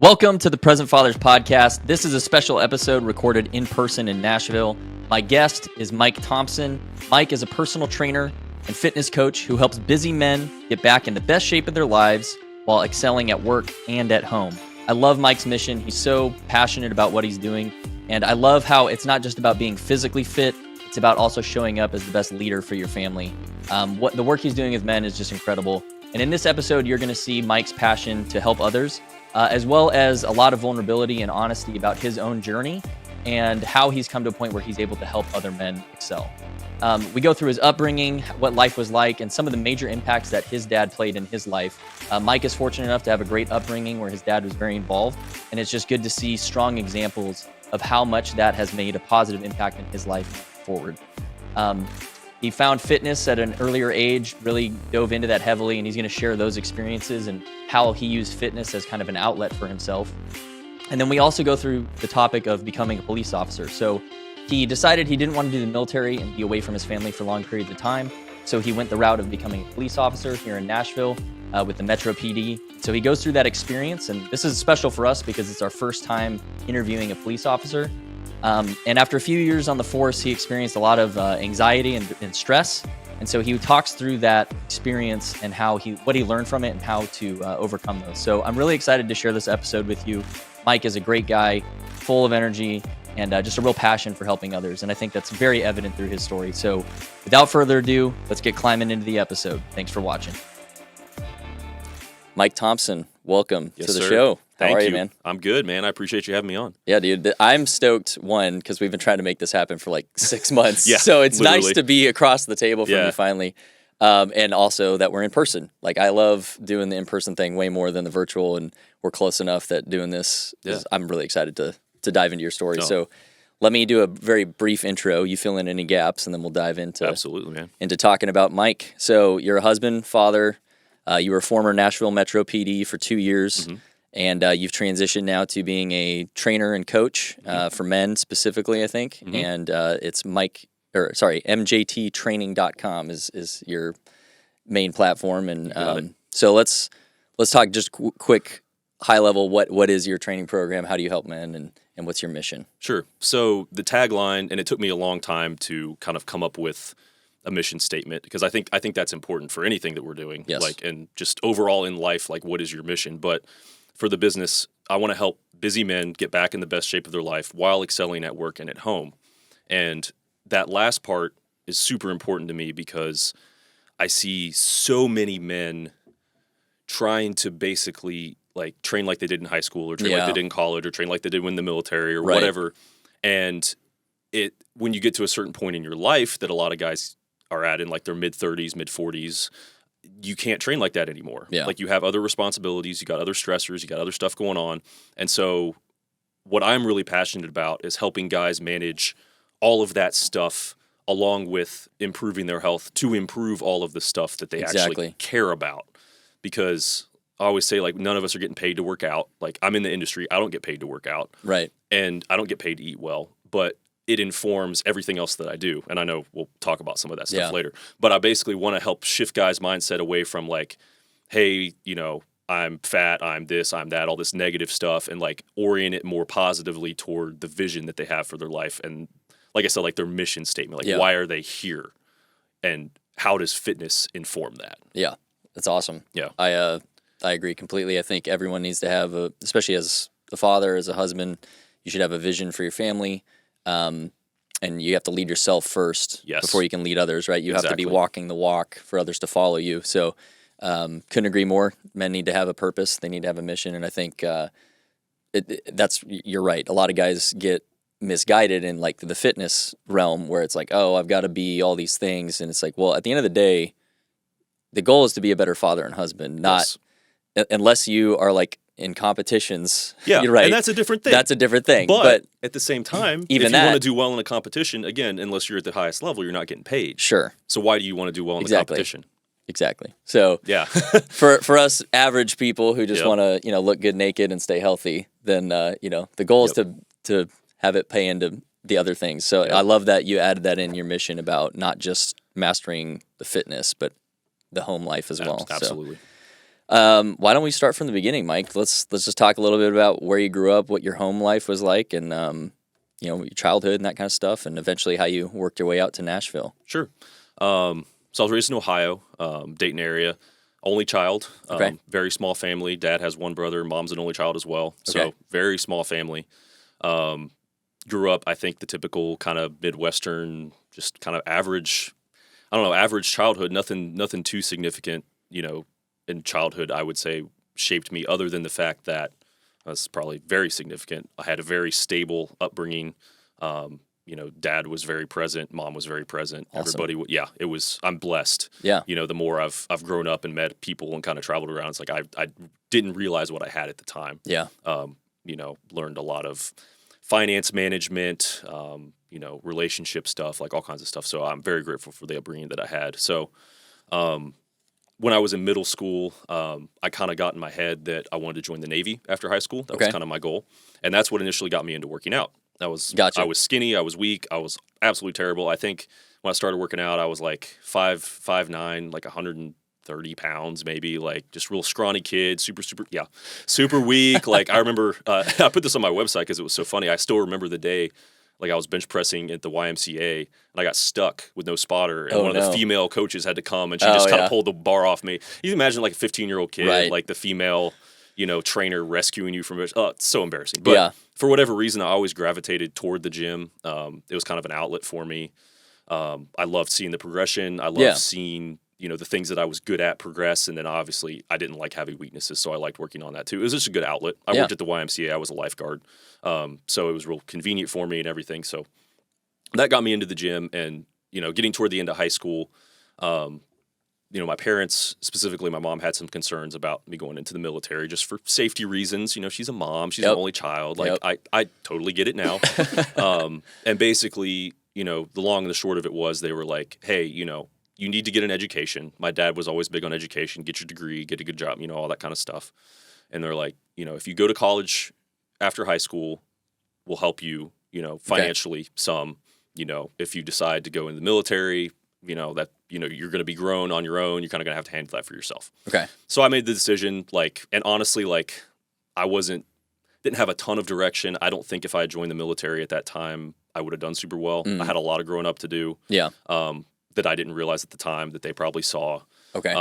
Welcome to the Present Fathers Podcast. This is a special episode recorded in person in Nashville. My guest is Mike Thompson. Mike is a personal trainer and fitness coach who helps busy men get back in the best shape of their lives while excelling at work and at home. I love Mike's mission. He's so passionate about what he's doing. And I love how it's not just about being physically fit, it's about also showing up as the best leader for your family. What the work he's doing with men is just incredible. And in this episode, you're going to see Mike's passion to help others, as well as a lot of vulnerability and honesty about his own journey and how he's come to a point where he's able to help other men excel. We go through his upbringing, what life was like, and some of the major impacts that his dad played in his life. Mike is fortunate enough to have a great upbringing where his dad was very involved, and it's just good to see strong examples of how much that has made a positive impact in his life forward. He found fitness at an earlier age, really dove into that heavily, and he's going to share those experiences and how he used fitness as kind of an outlet for himself. And then we also go through the topic of becoming a police officer. So he decided he didn't want to do the military and be away from his family for long periods of time. So he went the route of becoming a police officer here in Nashville with the Metro PD. So he goes through that experience, and this is special for us because it's our first time interviewing a police officer. And after a few years on the force, he experienced a lot of anxiety and stress. And so he talks through that experience and what he learned from it and how to overcome those. So I'm really excited to share this episode with you. Mike is a great guy, full of energy, and just a real passion for helping others. And I think that's very evident through his story. So without further ado, let's get climbing into the episode. Thanks for watching. Mike Thompson, welcome to the show. How are you, man? I'm good, man. I appreciate you having me on. Yeah, dude. I'm stoked, one, because we've been trying to make this happen for like 6 months. Yeah, so it's literally nice to be across the table from you finally. And also that we're in person. Like, I love doing the in-person thing way more than the virtual, and we're close enough that doing this, I'm really excited to dive into your story. So let me do a very brief intro. You fill in any gaps, and then we'll dive into Absolutely, man. Into talking about Mike. So you're a husband, father. You were a former Nashville Metro PD for 2 years. Mm-hmm. And you've transitioned now to being a trainer and coach for men specifically, I think. Mm-hmm. And it's mjttraining.com is your main platform. And so let's talk just quick, high level. What is your training program? How do you help men? And what's your mission? Sure. So the tagline, and it took me a long time to kind of come up with a mission statement, because I think that's important for anything that we're doing. Yes. Like, and just overall in life, like, what is your mission? But for the business, I want to help busy men get back in the best shape of their life while excelling at work and at home. And that last part is super important to me because I see so many men trying to basically like train like they did in high school, or train like they did in college, or train like they did in the military, or whatever. And when you get to a certain point in your life that a lot of guys are at in like their mid-30s, mid-40s, you can't train like that anymore. Yeah. Like, you have other responsibilities, you got other stressors, you got other stuff going on. And so what I'm really passionate about is helping guys manage all of that stuff along with improving their health to improve all of the stuff that they actually care about. Because I always say, like, none of us are getting paid to work out. Like, I'm in the industry, I don't get paid to work out. Right. And I don't get paid to eat well. But it informs everything else that I do. And I know we'll talk about some of that stuff later. But I basically want to help shift guys' mindset away from like, hey, I'm fat, I'm this, I'm that, all this negative stuff, and like orient it more positively toward the vision that they have for their life. And like I said, like their mission statement, like why are they here? And how does fitness inform that? Yeah, that's awesome. Yeah. I agree completely. I think everyone needs to have, especially as a father, as a husband, you should have a vision for your family. And you have to lead yourself first before you can lead others, right? You have to be walking the walk for others to follow you. So couldn't agree more. Men need to have a purpose. They need to have a mission. And I think you're right. A lot of guys get misguided in like the fitness realm where it's like, oh, I've got to be all these things. And it's like, well, at the end of the day, the goal is to be a better father and husband, not unless you are like in competitions. Yeah, you're right. And that's a different thing. That's a different thing. But at the same time, even if you want to do well in a competition, again, unless you're at the highest level, you're not getting paid. Sure. So why do you want to do well in the competition? Exactly. So for us average people who just want to, look good naked and stay healthy, then the goal is to have it pay into the other things. So I love that you added that in your mission about not just mastering the fitness, but the home life as well. Absolutely. Why don't we start from the beginning, Mike? Let's just talk a little bit about where you grew up, what your home life was like, and your childhood and that kind of stuff, and eventually how you worked your way out to Nashville. Sure. So I was raised in Ohio, Dayton area. Only child, very small family. Dad has one brother. Mom's an only child as well. So very small family. Grew up, I think, the typical kind of Midwestern, just kind of average, average childhood. Nothing too significant, in childhood, I would say, shaped me, other than the fact that that's probably very significant. I had a very stable upbringing. Dad was very present. Mom was very present. Awesome. Everybody, it was, I'm blessed. Yeah. The more I've grown up and met people and kind of traveled around, it's like I didn't realize what I had at the time. Yeah. Learned a lot of finance management, relationship stuff, like all kinds of stuff. So I'm very grateful for the upbringing that I had. So, when I was in middle school, I kind of got in my head that I wanted to join the Navy after high school. That was kind of my goal. And that's what initially got me into working out. I was skinny, I was weak, I was absolutely terrible. I think when I started working out, I was like 5'9", like 130 pounds maybe, like just real scrawny kid, super weak. Like I remember, I put this on my website because it was so funny. I still remember the day, like I was bench pressing at the YMCA and I got stuck with no spotter, and one of the female coaches had to come and she just kind of pulled the bar off me. You can imagine like a 15-year-old kid, like the female, trainer rescuing you from it. Oh, it's so embarrassing. But for whatever reason, I always gravitated toward the gym. It was kind of an outlet for me. I loved seeing the progression. I loved seeing, the things that I was good at progress. And then obviously I didn't like having weaknesses, so I liked working on that too. It was just a good outlet. I worked at the YMCA. I was a lifeguard. So it was real convenient for me and everything. So that got me into the gym. And, getting toward the end of high school, my parents, specifically my mom, had some concerns about me going into the military just for safety reasons. She's a mom. She's an only child. Like, I totally get it now. And basically, the long and the short of it was they were like, hey, you need to get an education. My dad was always big on education. Get your degree, get a good job, all that kind of stuff. And they're like, if you go to college after high school, we'll help you, financially some. If you decide to go in the military, that you're going to be grown on your own. You're kind of going to have to handle that for yourself. Okay. So I made the decision, and honestly, I didn't have a ton of direction. I don't think if I had joined the military at that time, I would have done super well. I had a lot of growing up to do. Yeah. That I didn't realize at the time that they probably saw. Okay.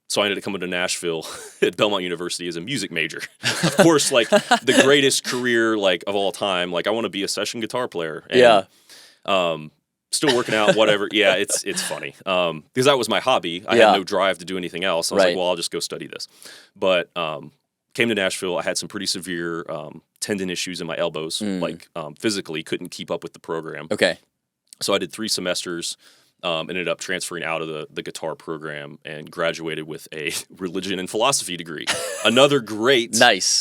So I ended up coming to Nashville at Belmont University as a music major. Of course, the greatest career of all time. I want to be a session guitar player. And, still working out, whatever. Yeah, it's funny. Because that was my hobby. I had no drive to do anything else. I was like, well, I'll just go study this. But came to Nashville. I had some pretty severe tendon issues in my elbows. Physically couldn't keep up with the program. Okay. So I did 3 semesters. Ended up transferring out of the guitar program and graduated with a religion and philosophy degree. Another great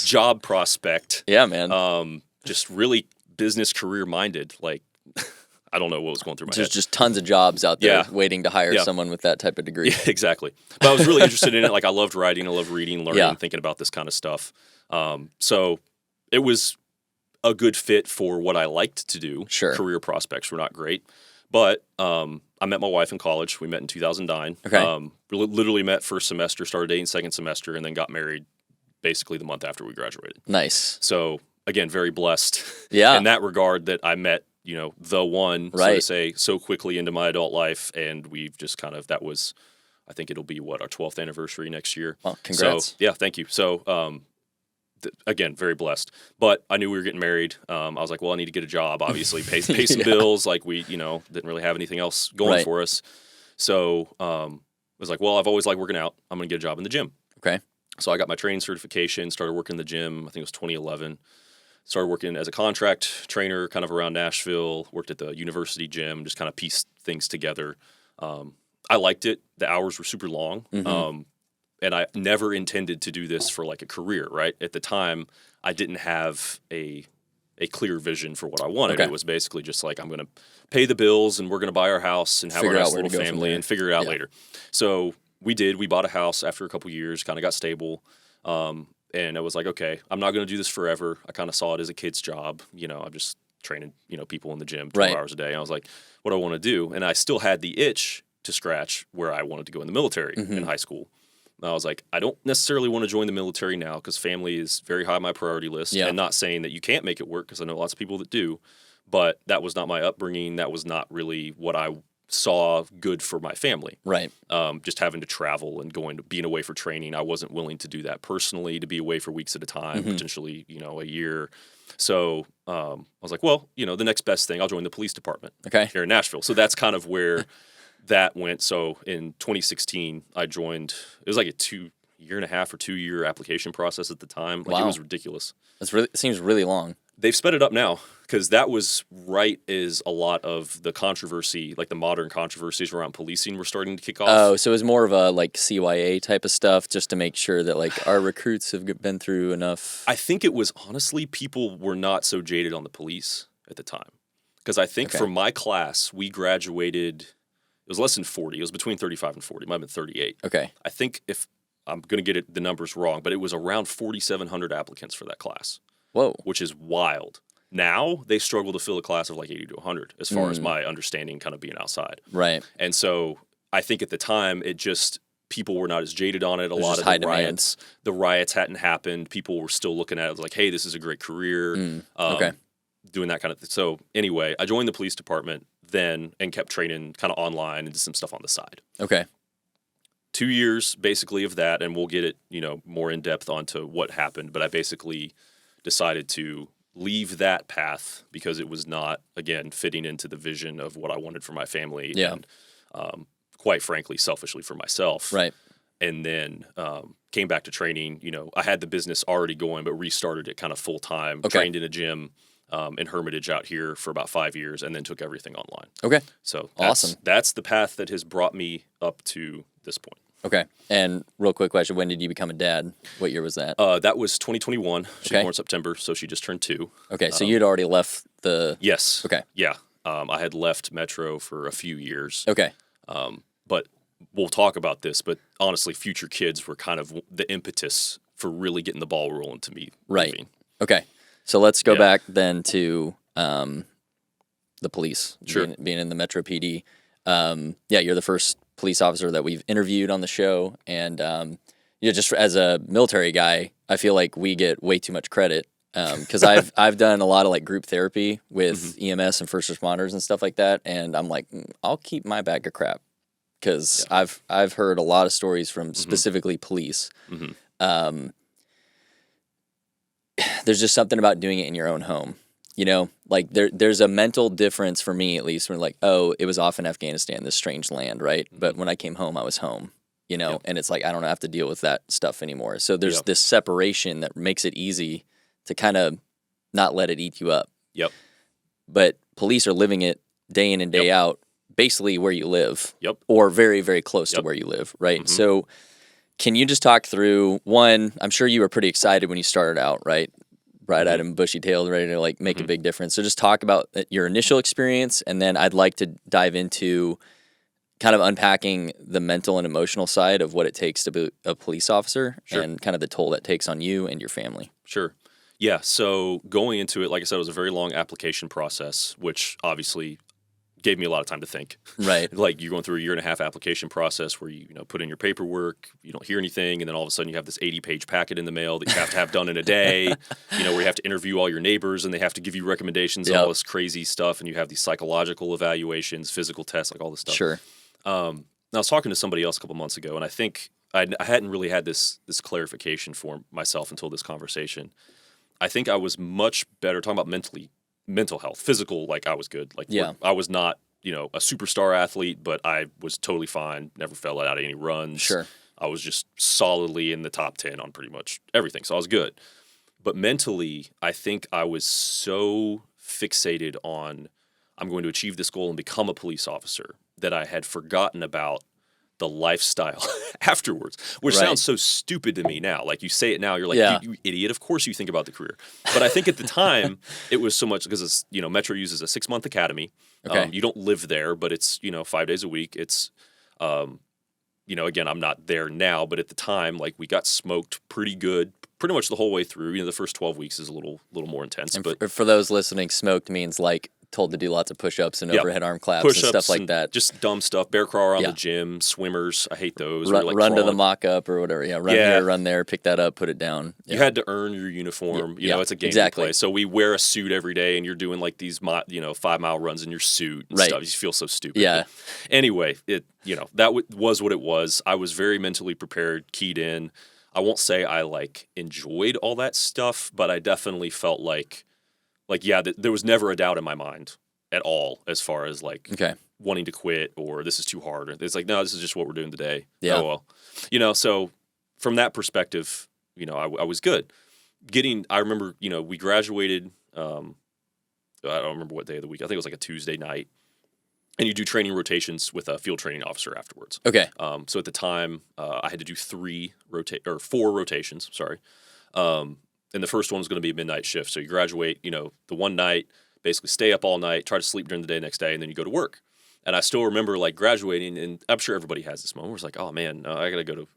job prospect. Yeah, man. Just really business career minded. I don't know what was going through my head. There's just tons of jobs out there waiting to hire someone with that type of degree. Yeah, exactly. But I was really interested in it. I loved writing, I loved reading, learning, thinking about this kind of stuff. So it was a good fit for what I liked to do. Sure. Career prospects were not great. But I met my wife in college. We met in 2009. Okay. We literally met first semester, started dating second semester, and then got married basically the month after we graduated. Nice. So, again, very blessed in that regard that I met, the one, so to say, so quickly into my adult life. And we've just that was, I think it'll be, our 12th anniversary next year. Well, congrats. So, yeah, thank you. So, again, very blessed. But I knew we were getting married. I was like, well, I need to get a job, obviously, pay some bills. We, didn't really have anything else going for us. So I was like, well, I've always liked working out. I'm going to get a job in the gym. Okay. So I got my training certification, started working in the gym. I think it was 2011. Started working as a contract trainer kind of around Nashville, worked at the university gym, just kind of pieced things together. I liked it. The hours were super long. Mm-hmm. And I never intended to do this for a career, right? At the time, I didn't have a clear vision for what I wanted. Okay. It was basically just I'm going to pay the bills and we're going to buy our house and have our nice little family and figure it out later. So we did. We bought a house after a couple years, kind of got stable. And I was like, okay, I'm not going to do this forever. I kind of saw it as a kid's job. I'm just training, people in the gym 12 hours a day. And I was like, what do I want to do? And I still had the itch to scratch where I wanted to go in the military in high school. I was like, I don't necessarily want to join the military now because family is very high on my priority list. Yeah. And not saying that you can't make it work because I know lots of people that do, but that was not my upbringing. That was not really what I saw good for my family. Right. Just having to travel and being away for training. I wasn't willing to do that personally, to be away for weeks at a time, potentially, a year. So I was like, well, the next best thing, I'll join the police department here in Nashville. So that's kind of where that went. So in 2016, I joined. It was like a 2.5 or 2 year application process at the time. Like, wow. It was ridiculous. It seems really long. They've sped it up now because that was right as a lot of the controversy, like the modern controversies around policing were starting to kick off. Oh, so it was more of a like CYA type of stuff just to make sure that like our recruits have been through enough. I think it was honestly people were not so jaded on the police at the time. Because I think for my class, we graduated, it was less than 40. It was between 35 and 40. It might have been 38. Okay. I think if I'm going to get the numbers wrong, but it was around 4,700 applicants for that class. Whoa. Which is wild. Now they struggle to fill a class of like 80 to 100 as far as my understanding kind of being outside. Right. And so I think at the time people were not as jaded on it. A lot of the riots hadn't happened. People were still looking at it like, hey, this is a great career. Doing that kind of thing. So anyway, I joined the police department then and kept training kind of online and did some stuff on the side. Okay. 2 years basically of that, and we'll get it, more in depth onto what happened. But I basically decided to leave that path because it was not, again, fitting into the vision of what I wanted for my family and, quite frankly, selfishly for myself. Right. And then came back to training. I had the business already going, but restarted it kind of full time. Okay. Trained in a gym in Hermitage out here for about 5 years, and then took everything online. Okay. So awesome. That's the path that has brought me up to this point. Okay. And real quick question, when did you become a dad? What year was that? That was 2021. She was born in September, so she just turned 2. Okay, so you'd already left the... Yes. Okay. Yeah. I had left Metro for a few years. Okay. But we'll talk about this, but honestly, future kids were kind of the impetus for really getting the ball rolling to me. Right. Moving. Okay. So let's go back then to the police, Sure. being in the Metro PD. You're the first police officer that we've interviewed on the show, and just as a military guy, I feel like we get way too much credit because I've done a lot of like group therapy with EMS and first responders and stuff like that, and I'm like, I'll keep my bag of crap because I've heard a lot of stories from specifically police. There's just something about doing it in your own home. Like there's a mental difference for me, at least, when like, oh, it was off in Afghanistan, this strange land, right? But when I came home, I was home, and it's like, I don't have to deal with that stuff anymore. So there's this separation that makes it easy to kind of not let it eat you up. Yep. But police are living it day in and day out, basically where you live. Yep. Or very, very close to where you live, right? So can you just talk through, one, I'm sure you were pretty excited when you started out, right? Bright-eyed and bushy-tailed, ready to like make a big difference. So just talk about your initial experience, and then I'd like to dive into kind of unpacking the mental and emotional side of what it takes to be a police officer and kind of the toll that takes on you and your family. Sure. Yeah, so going into it, like I said, it was a very long application process, which obviously gave me a lot of time to think. Right. Like you're going through a 1.5-year application process where you put in your paperwork, you don't hear anything, and then all of a sudden you have this 80-page packet in the mail that you have to have done in a day, where you have to interview all your neighbors and they have to give you recommendations and all this crazy stuff, and you have these psychological evaluations, physical tests, like all this stuff. Sure. I was talking to somebody else a couple months ago, and I think I hadn't really had this clarification for myself until this conversation. I think I was much better talking about mental health, physical, like I was good. Like I was not, a superstar athlete, but I was totally fine. Never fell out of any runs. Sure. I was just solidly in the top 10 on pretty much everything. So I was good. But mentally, I think I was so fixated on I'm going to achieve this goal and become a police officer that I had forgotten about the lifestyle afterwards, which sounds so stupid to me now. Like you say it now, you're like, you idiot. Of course you think about the career. But I think at the time it was so much because it's, Metro uses a 6-month academy. Okay. You don't live there, but it's, 5 days a week. It's, again, I'm not there now, but at the time, like we got smoked pretty good, pretty much the whole way through. The first 12 weeks is a little more intense. And but for those listening, smoked means like told to do lots of push-ups and Yep. overhead arm claps Push-ups and stuff like that. Just dumb stuff. Bear crawl around Yeah. the gym. Swimmers. I hate those. Run, Or, like, run to the crawling. mock-up or whatever. Yeah, run here, run there, pick that up, put it down. Yeah. You had to earn your uniform. You know, it's a game you play. So we wear a suit every day, and you're doing like these, 5-mile runs in your suit and stuff. You just feel so stupid. Yeah. But anyway, that was what it was. I was very mentally prepared, keyed in. I won't say I like enjoyed all that stuff, but I definitely felt like there was never a doubt in my mind at all as far as like wanting to quit or this is too hard. It's like, no, this is just what we're doing today. Yeah. Oh, well. So from that perspective, I was good. I remember, we graduated, I don't remember what day of the week. I think it was like a Tuesday night. And you do training rotations with a field training officer afterwards. Okay. So at the time, I had to do 4 rotations, sorry. And the first one was going to be a midnight shift. So you graduate, the one night, basically stay up all night, try to sleep during the day next day, and then you go to work. And I still remember like graduating, and I'm sure everybody has this moment where it's like, oh man, I got to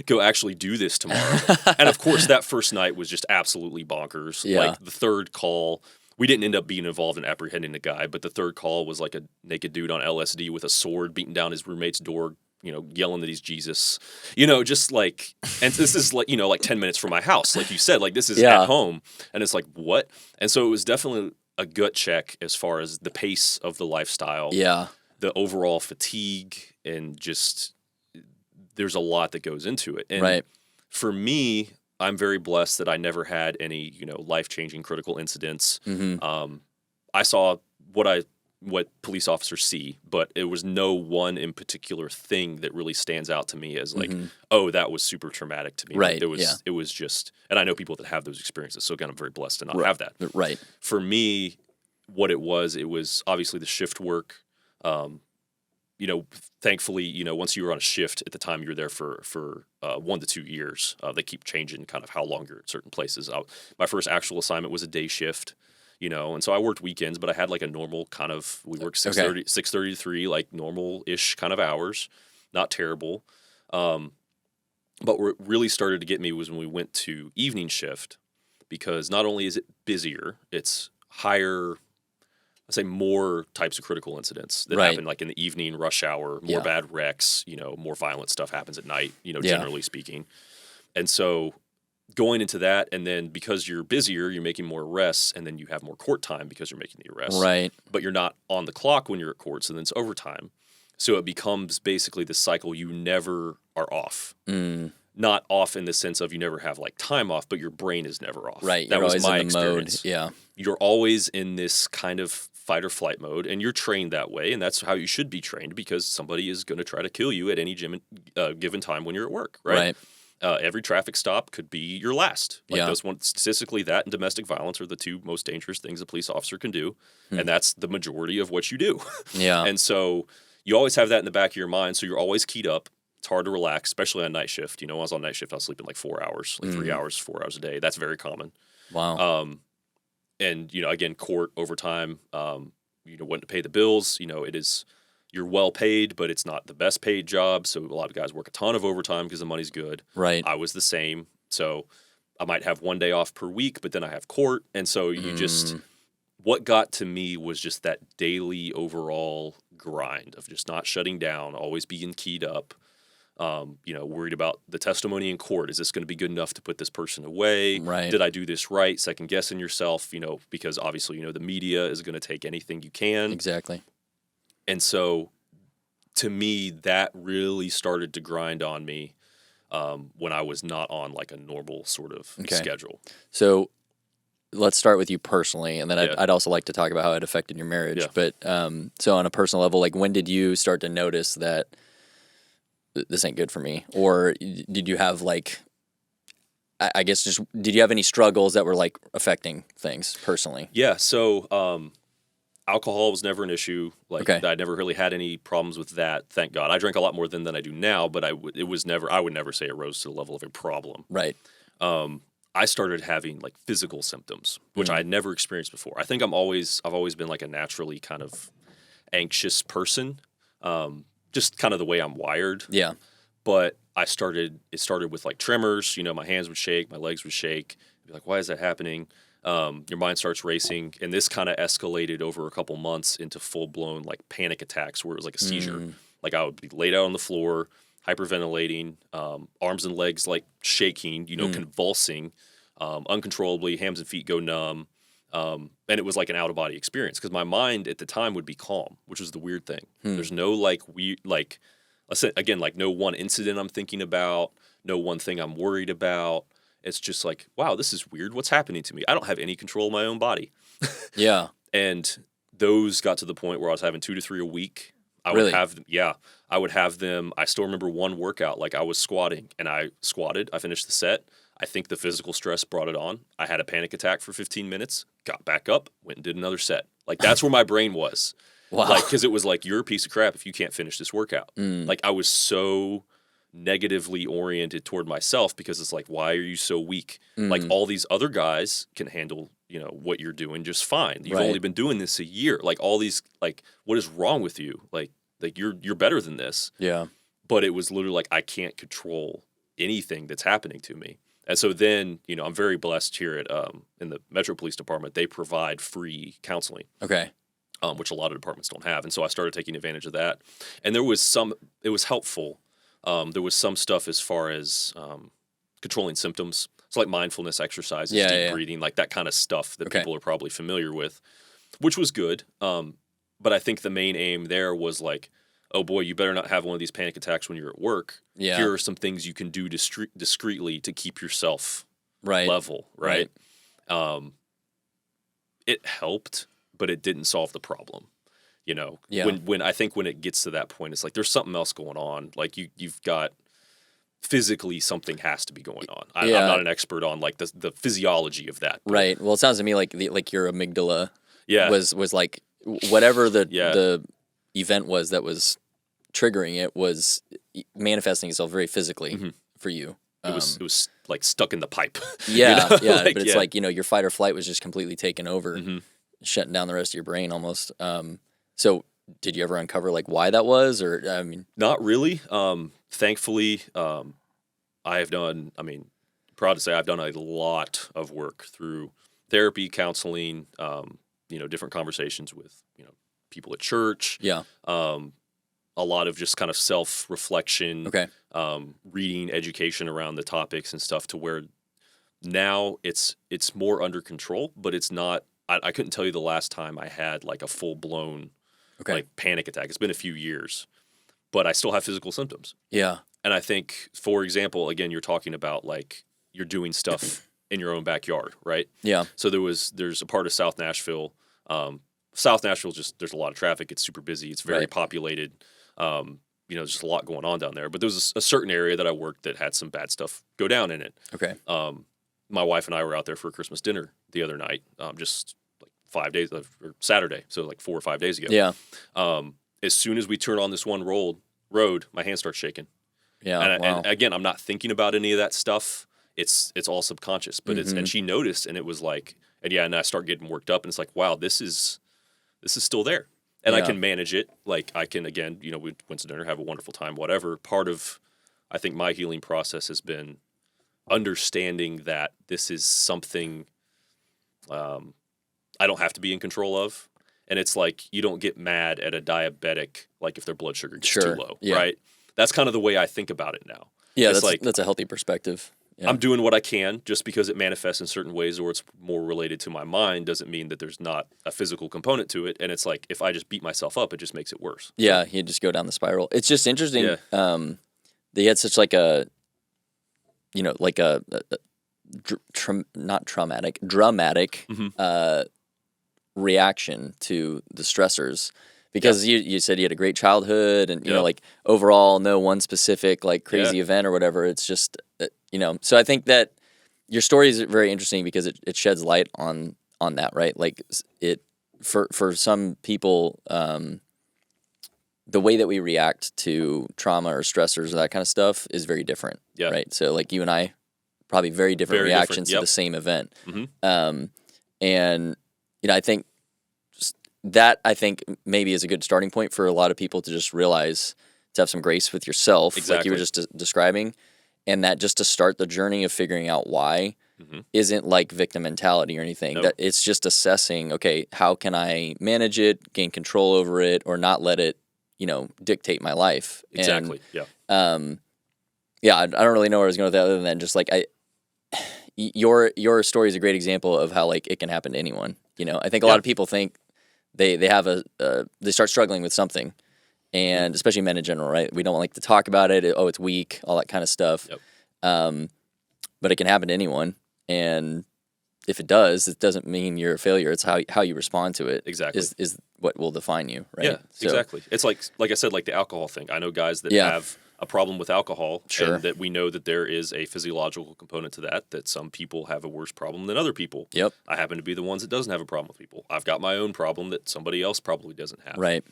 go actually do this tomorrow. And of course, that first night was just absolutely bonkers. Yeah. Like the third call, we didn't end up being involved in apprehending the guy, but the third call was like a naked dude on LSD with a sword beating down his roommate's door, yelling that he's Jesus, just like, and this is like, like 10 minutes from my house. Like you said, like this is at home, and it's like, what? And so it was definitely a gut check as far as the pace of the lifestyle, the overall fatigue, and just there's a lot that goes into it. And for me, I'm very blessed that I never had any, life-changing critical incidents. Mm-hmm. I saw what police officers see, but it was no one in particular thing that really stands out to me as like, oh, that was super traumatic to me. Right. Like it was just, and I know people that have those experiences. So again, I'm very blessed to not have that. Right. For me, what it was obviously the shift work. Thankfully, once you were on a shift at the time, you were there for 1 to 2 years. They keep changing kind of how long you're at certain places. My first actual assignment was a day shift, and so I worked weekends, but I had like a normal kind of, we worked 6:30 to 3, like normal-ish kind of hours, not terrible. But what really started to get me was when we went to evening shift, because not only is it busier, it's higher, I'd say more types of critical incidents that happen like in the evening, rush hour, more bad wrecks, more violent stuff happens at night, generally speaking. And so going into that, and then because you're busier, you're making more arrests, and then you have more court time because you're making the arrests. Right. But you're not on the clock when you're at court, so then it's overtime. So it becomes basically the cycle you never are off. Not off in the sense of you never have like time off, but your brain is never off. Right. That you're was always my in the experience. mode. Yeah. You're always in this kind of fight or flight mode, and you're trained that way, and that's how you should be trained, because somebody is going to try to kill you at any given time when you're at work, right? Every traffic stop could be your last. Like those ones, statistically, that and domestic violence are the 2 most dangerous things a police officer can do, and that's the majority of what you do. And so you always have that in the back of your mind, so you're always keyed up. It's hard to relax, especially on night shift. When I was on night shift, I was sleeping like 4 hours, like 3 hours, 4 hours a day. That's very common. Wow. And, again, court, overtime, wanting to pay the bills, you're well paid, but it's not the best paid job. So a lot of guys work a ton of overtime because the money's good. Right. I was the same. So I might have 1 day off per week, but then I have court. And so you just, what got to me was just that daily overall grind of just not shutting down, always being keyed up. Worried about the testimony in court. Is this going to be good enough to put this person away? Right. Did I do this right? Second guessing yourself, because obviously, the media is going to take anything you can. Exactly. And so to me, that really started to grind on me when I was not on like a normal sort of schedule. So let's start with you personally, and then I'd also like to talk about how it affected your marriage. But so on a personal level, like when did you start to notice that this ain't good for me? Or did you have like, I guess just, did you have any struggles that were like affecting things personally? Yeah. So, alcohol was never an issue. Like I never really had any problems with that. Thank God. I drank a lot more than I do now, but I would never say it rose to the level of a problem. Right. I started having like physical symptoms, which I had never experienced before. I think I've always been like a naturally kind of anxious person. Just kind of the way I'm wired. Yeah. But it started with like tremors, my hands would shake, my legs would shake. I'd be like, why is that happening? Your mind starts racing, and this kind of escalated over a couple months into full-blown like panic attacks where it was like a seizure. Like I would be laid out on the floor, hyperventilating, arms and legs like shaking, convulsing, uncontrollably, hands and feet go numb. And it was like an out-of-body experience because my mind at the time would be calm, which was the weird thing. There's no no one incident I'm thinking about, no one thing I'm worried about. It's just like, wow, this is weird. What's happening to me? I don't have any control of my own body. Yeah. And those got to the point where I was having 2 to 3 a week. I Really? would have them. Yeah. I would have them. I still remember one workout. Like I was squatting and I squatted. I finished the set. I think the physical stress brought it on. I had a panic attack for 15 minutes, got back up, went and did another set. Like that's where my brain was. Wow. Like, because it was like, you're a piece of crap if you can't finish this workout. Like I was so negatively oriented toward myself because it's like, why are you so weak? Like all these other guys can handle, what you're doing just fine. You've only been doing this a year. Like all these, like, what is wrong with you? Like you're better than this. Yeah. But it was literally like, I can't control anything that's happening to me. And so then, I'm very blessed here at in the Metro Police Department. They provide free counseling. Okay. Which a lot of departments don't have. And so I started taking advantage of that. And it was helpful. There was some stuff as far as controlling symptoms. So like mindfulness exercises, deep breathing, like that kind of stuff that people are probably familiar with, which was good. But I think the main aim there was like, oh boy, you better not have one of these panic attacks when you're at work. Yeah. Here are some things you can do discreetly to keep yourself right. level, right? It helped, but it didn't solve the problem. Yeah. When I think when it gets to that point, it's like there's something else going on. Like you've got physically something has to be going on. I'm not an expert on like the physiology of that. Right. Well, it sounds to me like your amygdala was like whatever the event was that was triggering it was manifesting itself very physically for you. It was like stuck in the pipe. Yeah, but it's like your fight or flight was just completely taken over, shutting down the rest of your brain almost. So did you ever uncover like why that was, or I mean, not really. Thankfully, I have done. I mean, proud to say I've done a lot of work through therapy, counseling, different conversations with people at church. Yeah. A lot of just kind of self-reflection. Okay. Reading, education around the topics and stuff to where now it's more under control, but it's not. I couldn't tell you the last time I had like a full-blown like panic attack. It's been a few years, but I still have physical symptoms. Yeah. And I think, for example, again, you're talking about like you're doing stuff in your own backyard, right? Yeah. So there's a part of South Nashville. South Nashville, there's a lot of traffic. It's super busy. It's very populated. There's just a lot going on down there. But there was a certain area that I worked that had some bad stuff go down in it. Okay. My wife and I were out there for a Christmas dinner the other night, just like 5 days, or Saturday, so like 4 or 5 days ago. Yeah. As soon as we turn on this one road, my hand starts shaking. Yeah. And again, I'm not thinking about any of that stuff. It's all subconscious. But and she noticed, and it was like, and I start getting worked up, and it's like, wow, this is still there. And I can manage it. Like I can, again, we went to dinner, have a wonderful time, whatever. Part of, I think, my healing process has been understanding that this is something I don't have to be in control of. And it's like, you don't get mad at a diabetic, like if their blood sugar gets too low, right? That's kind of the way I think about it now. Yeah, that's a healthy perspective. Yeah. I'm doing what I can. Just because it manifests in certain ways or it's more related to my mind doesn't mean that there's not a physical component to it. And it's like, if I just beat myself up, it just makes it worse. Yeah, you just go down the spiral. It's just interesting. They had such like a, not traumatic, dramatic reaction to the stressors. Because you said you had a great childhood and, like overall, no one specific like crazy event or whatever. It's just, so I think that your story is very interesting because it sheds light on that, right? Like for some people, the way that we react to trauma or stressors or that kind of stuff is very different, right? So like you and I, probably very different reactions to the same event. And, I think that maybe is a good starting point for a lot of people to just realize, to have some grace with yourself, like you were just describing, and that just to start the journey of figuring out why, isn't like victim mentality or anything. Nope. That it's just assessing, okay, how can I manage it, gain control over it, or not let it, dictate my life. Exactly. And, I don't really know where I was going with that other than just like your story is a great example of how like it can happen to anyone. I think a lot of people think they have they start struggling with something, and especially men in general, right? We don't like to talk about it. Oh, it's weak, all that kind of stuff. Yep. But it can happen to anyone, and if it does, it doesn't mean you're a failure. It's how you respond to it. Exactly. Is what will define you, right? Yeah, exactly. It's like I said, like the alcohol thing. I know guys that have a problem with alcohol, and that we know that there is a physiological component to that some people have a worse problem than other people. Yep. I happen to be the ones that doesn't have a problem with people. I've got my own problem that somebody else probably doesn't have. Right.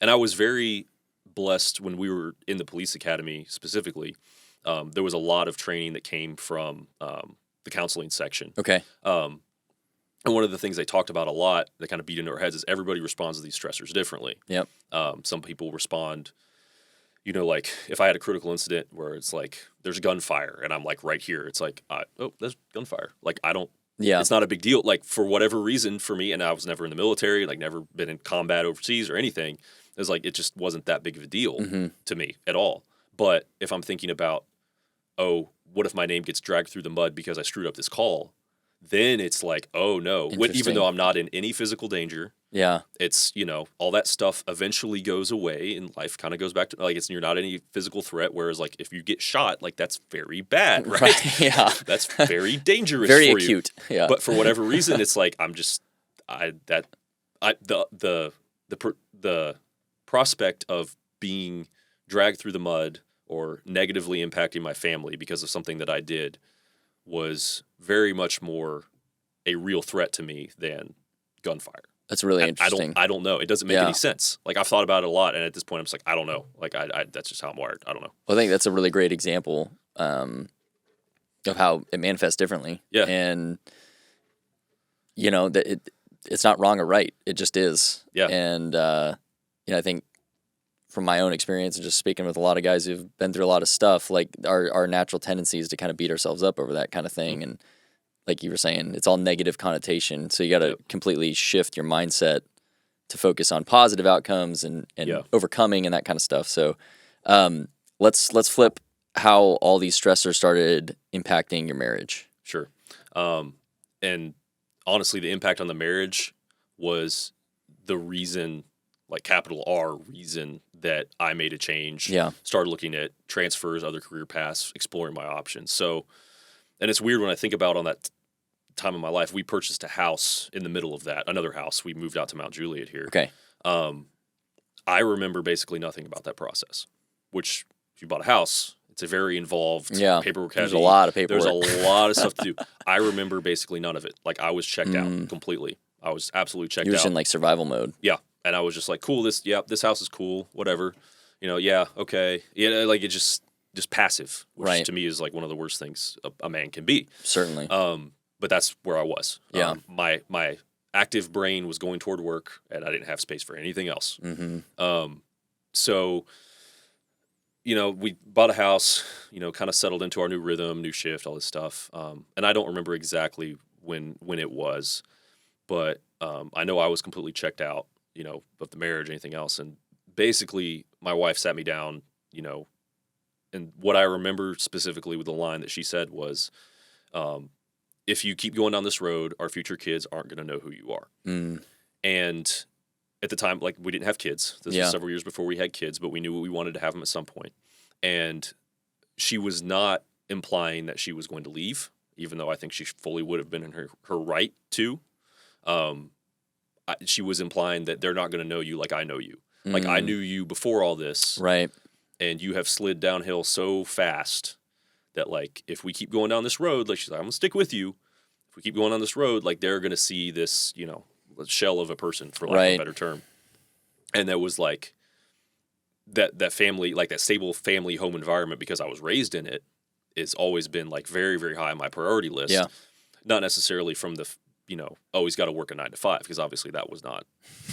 And I was very blessed when we were in the police academy specifically. There was a lot of training that came from the counseling section. Okay. And one of the things they talked about a lot that kind of beat into our heads is everybody responds to these stressors differently. Yep. Some people respond, like if I had a critical incident where it's like there's gunfire and I'm like right here, it's like, there's gunfire. Like I don't, it's not a big deal. Like for whatever reason for me, and I was never in the military, like never been in combat overseas or anything. It's like, it just wasn't that big of a deal to me at all. But if I'm thinking about, what if my name gets dragged through the mud because I screwed up this call? Then it's like, oh no, even though I'm not in any physical danger, it's, all that stuff eventually goes away and life kind of goes back to like, you're not any physical threat. Whereas like if you get shot, like that's very bad, right? Yeah. That's very dangerous very for acute. you. Yeah. But for whatever reason, it's like, the prospect of being dragged through the mud or negatively impacting my family because of something that I did was very much more a real threat to me than gunfire. That's really interesting. I don't know. It doesn't make any sense. Like I've thought about it a lot, and at this point I'm just like, I don't know. Like that's just how I'm wired. I don't know. Well, I think that's a really great example of how it manifests differently. Yeah. And that it's not wrong or right. It just is. Yeah. And I think from my own experience and just speaking with a lot of guys who've been through a lot of stuff, like our natural tendency is to kind of beat ourselves up over that kind of thing. And like you were saying, it's all negative connotation. So you got to completely shift your mindset to focus on positive outcomes and overcoming and that kind of stuff. So let's flip how all these stressors started impacting your marriage. Sure. And honestly, the impact on the marriage was the reason, like capital R reason, that I made a change. Yeah. Started looking at transfers, other career paths, exploring my options. So, and it's weird when I think about on that time of my life, we purchased a house in the middle of that, another house. We moved out to Mount Juliet here. Okay. I remember basically nothing about that process, which if you bought a house, it's a very involved paperwork. There's a lot of paperwork. There's a lot of stuff to do. I remember basically none of it. Like I was checked out completely. I was absolutely checked out. You were just in like survival mode. Yeah. And I was just like, cool, this house is cool, whatever. Okay. Yeah, like it just passive, which to me is like one of the worst things a man can be. Certainly. But that's where I was. Yeah. My active brain was going toward work, and I didn't have space for anything else. Mm-hmm. So, we bought a house, kind of settled into our new rhythm, new shift, all this stuff. And I don't remember exactly when it was, but I know I was completely checked out, of the marriage, anything else. And basically, my wife sat me down, and what I remember specifically with the line that she said was, if you keep going down this road, our future kids aren't going to know who you are. And at the time, like, we didn't have kids. This was several years before we had kids, but we knew we wanted to have them at some point. And she was not implying that she was going to leave, even though I think she fully would have been in her right to. She was implying that they're not going to know you like I know you. Like, I knew you before all this. Right. And you have slid downhill so fast that, like, if we keep going down this road, like, she's like, I'm going to stick with you. If we keep going on this road, like, they're going to see this, shell of a person, for lack of a better term. And that was, like, that family, like, that stable family home environment, because I was raised in it, has always been, like, very, very high on my priority list. Yeah. Not necessarily from the, he's got to work a 9 to 5, because obviously that was not.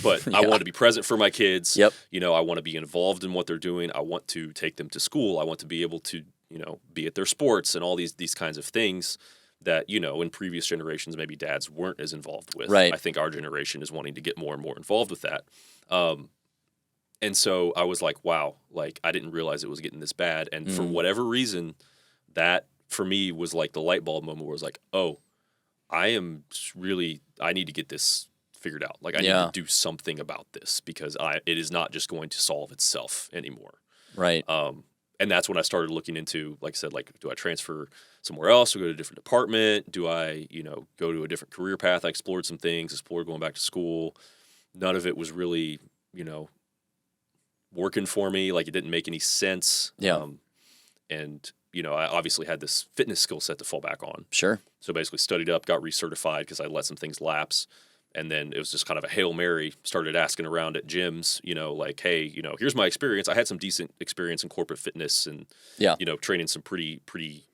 But I want to be present for my kids. Yep. I want to be involved in what they're doing. I want to take them to school. I want to be able to, be at their sports and all these kinds of things. that, you know, in previous generations, maybe dads weren't as involved with. Right. I think our generation is wanting to get more and more involved with that. And so I was like, wow, like I didn't realize it was getting this bad. And for whatever reason, that for me was like the light bulb moment where I was like, oh, I need to get this figured out. Like I need to do something about this because it is not just going to solve itself anymore. Right. And that's when I started looking into, like I said, like, do I transfer somewhere else or go to a different department? Do I, you know, go to a different career path? I explored some things, explored going back to school. None of it was really, you know, working for me. Like it didn't make any sense. Yeah. And, you know, I obviously had this fitness skill set to fall back on. Sure. So basically studied up, got recertified because I let some things lapse. And then it was just kind of a Hail Mary, started asking around at gyms, you know, like, hey, you know, here's my experience. I had some decent experience in corporate fitness and, you know, training some pretty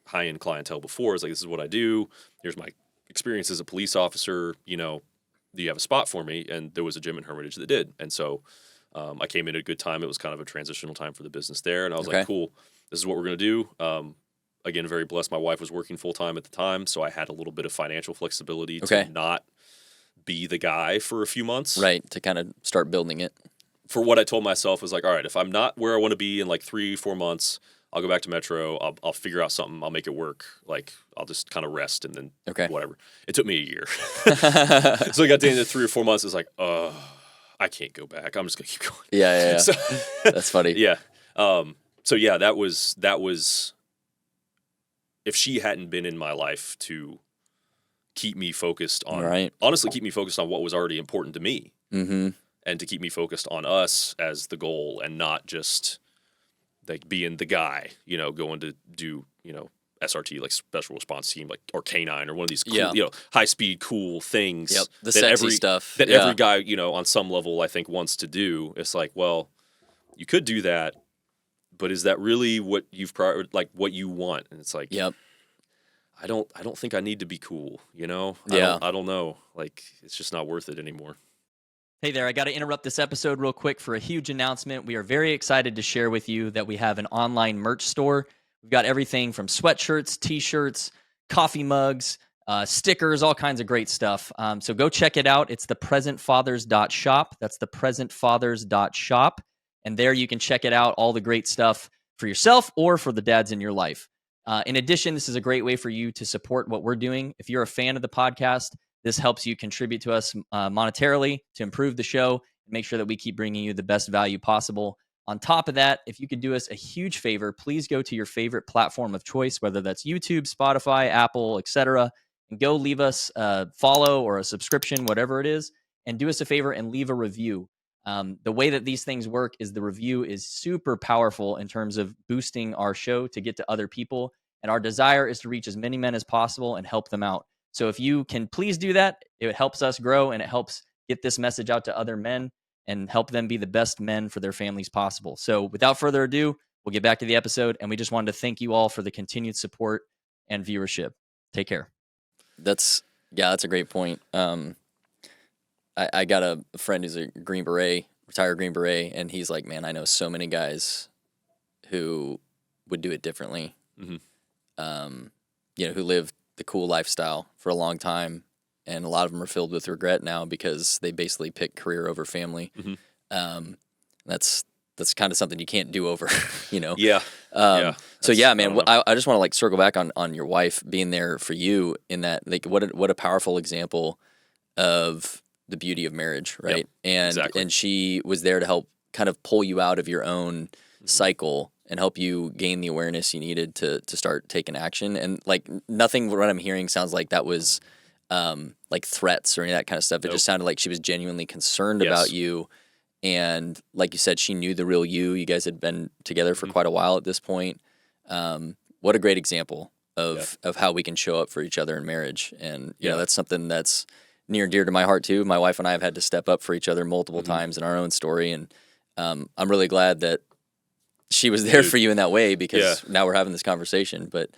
high-end clientele before. It's like, this is what I do. Here's my experience as a police officer. You know, do you have a spot for me? And there was a gym in Hermitage that did. And so I came in at a good time. It was kind of a transitional time for the business there. And I was like, cool, this is what we're going to do. Again, very blessed. My wife was working full-time at the time, so I had a little bit of financial flexibility to not be the guy for a few months. Right, to kind of start building it. For what I told myself was like, all right, if I'm not where I want to be in like 3-4 months, I'll go back to Metro. I'll figure out something. I'll make it work. Like I'll just kind of rest and then whatever. It took me a year. So I got to the end of 3 or 4 months. It's like, I can't go back. I'm just going to keep going. Yeah. So, that's funny. Yeah. So yeah, that was, if she hadn't been in my life to keep me focused on, honestly, keep me focused on what was already important to me, and to keep me focused on us as the goal and not just like being the guy, you know, going to do, you know, SRT, like special response team, like, or K9 or one of these cool, you know, high speed, cool things. Yep. The sexy stuff. That every guy, you know, on some level, I think wants to do. It's like, well, you could do that, but is that really what you've like what you want? And it's like, I don't think I need to be cool, you know? I don't know. Like, it's just not worth it anymore. Hey there, I got to interrupt this episode real quick for a huge announcement. We are very excited to share with you that we have an online merch store. We've got everything from sweatshirts, t-shirts, coffee mugs, stickers, all kinds of great stuff. So go check it out. It's thepresentfathers.shop. That's thepresentfathers.shop. And there you can check it out, all the great stuff for yourself or for the dads in your life. In addition, this is a great way for you to support what we're doing. If you're a fan of the podcast, this helps you contribute to us monetarily to improve the show and make sure that we keep bringing you the best value possible. On top of that, if you could do us a huge favor, please go to your favorite platform of choice, whether that's YouTube, Spotify, Apple, etc., and go leave us a follow or a subscription, whatever it is, and do us a favor and leave a review. The way that these things work is the review is super powerful in terms of boosting our show to get to other people. And our desire is to reach as many men as possible and help them out. So if you can please do that, it helps us grow and it helps get this message out to other men and help them be the best men for their families possible. So without further ado, we'll get back to the episode. And we just wanted to thank you all for the continued support and viewership. Take care. That's a great point. I got a friend who's a Green Beret, retired Green Beret, and he's like, man, I know so many guys who would do it differently. You know, who lived the cool lifestyle for a long time, and a lot of them are filled with regret now because they basically pick career over family. That's kind of something you can't do over, you know? So yeah, man, I just want to like circle back on your wife being there for you in that, like, what a powerful example of the beauty of marriage, right? And she was there to help kind of pull you out of your own cycle and help you gain the awareness you needed to start taking action. And like nothing what I'm hearing sounds like that was like threats or any of that kind of stuff. It just sounded like she was genuinely concerned about you. And like you said, she knew the real you. You guys had been together for quite a while at this point. What a great example of how we can show up for each other in marriage. And you know, that's something that's near and dear to my heart too. My wife and I have had to step up for each other multiple times in our own story. And I'm really glad that she was there for you in that way, because now we're having this conversation. But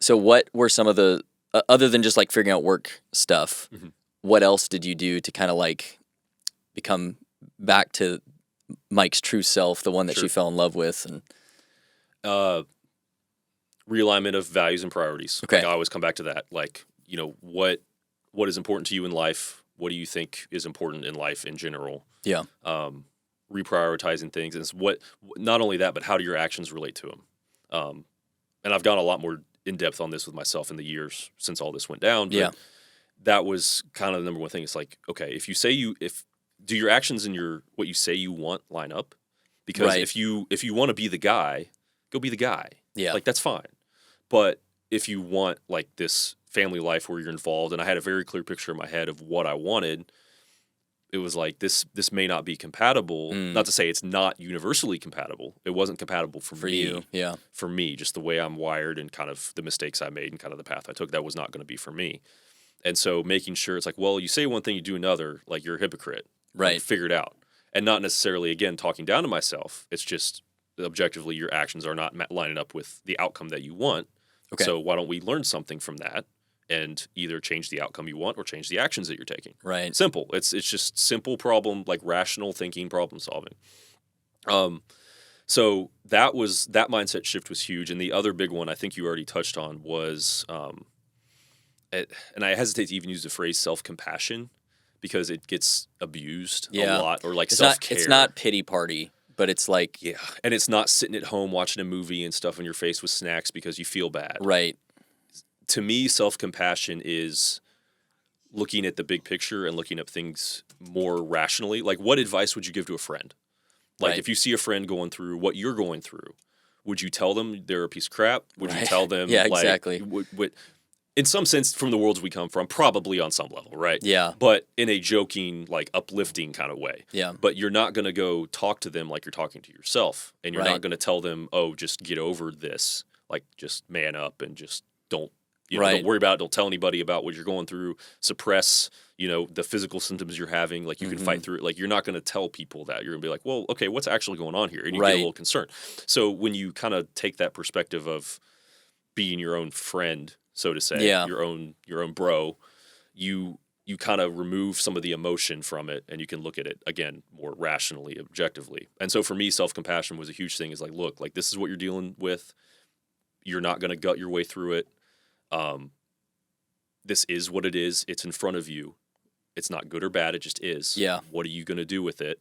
so what were some of the, other than just like figuring out work stuff, what else did you do to kind of like become back to Mike's true self, the one that she fell in love with? And realignment of values and priorities. Okay. Like I always come back to that. Like, you know, what is important to you in life? What do you think is important in life in general? Yeah. Reprioritizing things. And it's not only that, but how do your actions relate to them? And I've gone a lot more in depth on this with myself in the years since all this went down. But Yeah. that was kind of the number one thing. It's like, okay, do your actions and what you say you want line up? Because Right. if you want to be the guy, go be the guy. Yeah. Like that's fine. But if you want like this family life where you're involved, and I had a very clear picture in my head of what I wanted, it was like this may not be compatible. Not to say it's not universally compatible. It wasn't compatible for me. you. Yeah. For me, just the way I'm wired and kind of the mistakes I made and kind of the path I took, that was not going to be for me. And so making sure it's like, well, you say one thing, you do another, like you're a hypocrite. Right. Like, figure it out. And not necessarily, again, talking down to myself. It's just objectively your actions are not lining up with the outcome that you want. Okay. So why don't we learn something from that and either change the outcome you want or change the actions that you're taking? Right. Simple. It's just simple problem, like rational thinking, problem solving. So that mindset shift was huge. And the other big one I think you already touched on was, and I hesitate to even use the phrase self-compassion because it gets abused a lot, or like self-care. It's not pity party, but it's like... Yeah, and it's not sitting at home watching a movie and stuffing your face with snacks because you feel bad. Right. To me, self-compassion is looking at the big picture and looking at things more rationally. Like, what advice would you give to a friend? Like, Right. if you see a friend going through what you're going through, would you tell them they're a piece of crap? Would you tell them, Yeah, like, exactly. in some sense, from the worlds we come from, probably on some level, right? Yeah. But in a joking, like, uplifting kind of way. Yeah. But you're not going to go talk to them like you're talking to yourself. And you're Right. not going to tell them, oh, just get over this. Like, just man up and just don't Right. don't worry about it. Don't tell anybody about what you're going through. Suppress, the physical symptoms you're having. Like, you can fight through it. Like, you're not going to tell people that. You're going to be like, well, okay, what's actually going on here? And you get a little concerned. So when you kind of take that perspective of being your own friend, so to say, your own bro, you kind of remove some of the emotion from it, and you can look at it again more rationally, objectively. And so for me, self-compassion was a huge thing. Is like, look, like this is what you're dealing with. You're not going to gut your way through it. This is what it is. It's in front of you. It's not good or bad. It just is. Yeah. What are you going to do with it?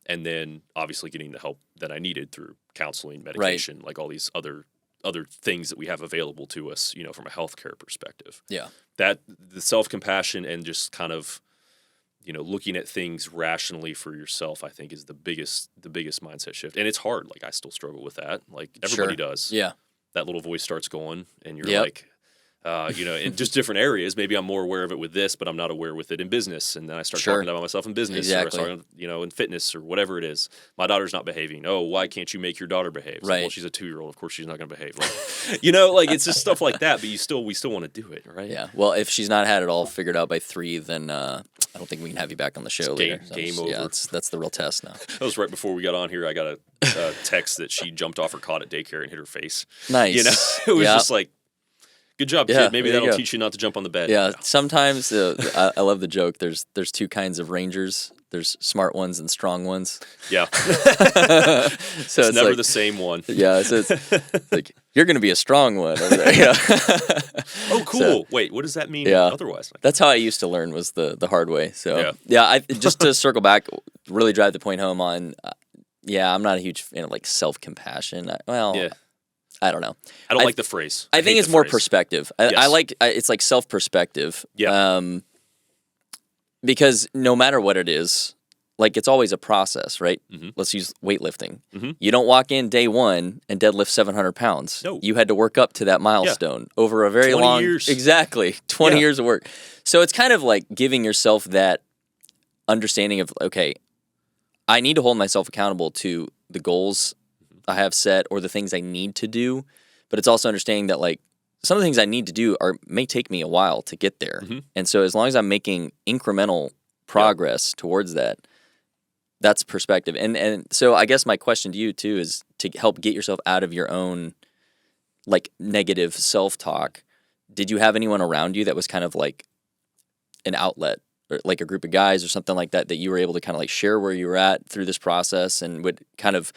And then obviously getting the help that I needed through counseling, medication, like all these other things that we have available to us, from a healthcare perspective. Yeah. That the self-compassion and just kind of, looking at things rationally for yourself, I think is the biggest mindset shift. And it's hard. Like I still struggle with that. Like everybody does. Yeah. That little voice starts going and you're like, in just different areas. Maybe I'm more aware of it with this, but I'm not aware with it in business. And then I start talking about myself in business, Exactly. or I start, in fitness or whatever it is. My daughter's not behaving. Oh, why can't you make your daughter behave? Right. Well, she's a 2-year-old. Of course, she's not going to behave. Like, it's just stuff like that. But we still want to do it, right? Yeah. Well, if she's not had it all figured out by 3, then I don't think we can have you back on the show later. Game over. Yeah, that's the real test now. That was right before we got on here. I got a text that she jumped off her cot at daycare and hit her face. Nice. It was just like, good job, kid. Maybe there you that'll go. teach you not to jump on the bed. Yeah, sometimes I love the joke. There's 2 kinds of rangers. There's smart ones and strong ones. Yeah. So it's never like, the same one. Yeah, so it's like you're going to be a strong one over there. Yeah. Oh, cool. So, wait, what does that mean otherwise? That's how I used to learn, was the hard way. So I just to circle back, really drive the point home on. I'm not a huge fan of like self-compassion. I don't know. I don't like the phrase. I think it's more perspective. I like it's like self-perspective. Yeah. Because no matter what it is, like it's always a process, right? Mm-hmm. Let's use weightlifting. Mm-hmm. You don't walk in day 1 and deadlift 700 pounds. No. You had to work up to that milestone over a very 20 long years. Exactly. 20 years of work. So it's kind of like giving yourself that understanding of, okay, I need to hold myself accountable to the goals I have set or the things I need to do, but it's also understanding that like some of the things I need to do may take me a while to get there. Mm-hmm. And so as long as I'm making incremental progress towards that, that's perspective. And so I guess my question to you too is to help get yourself out of your own like negative self-talk. Did you have anyone around you that was kind of like an outlet, or like a group of guys or something like that you were able to kind of like share where you were at through this process and would kind of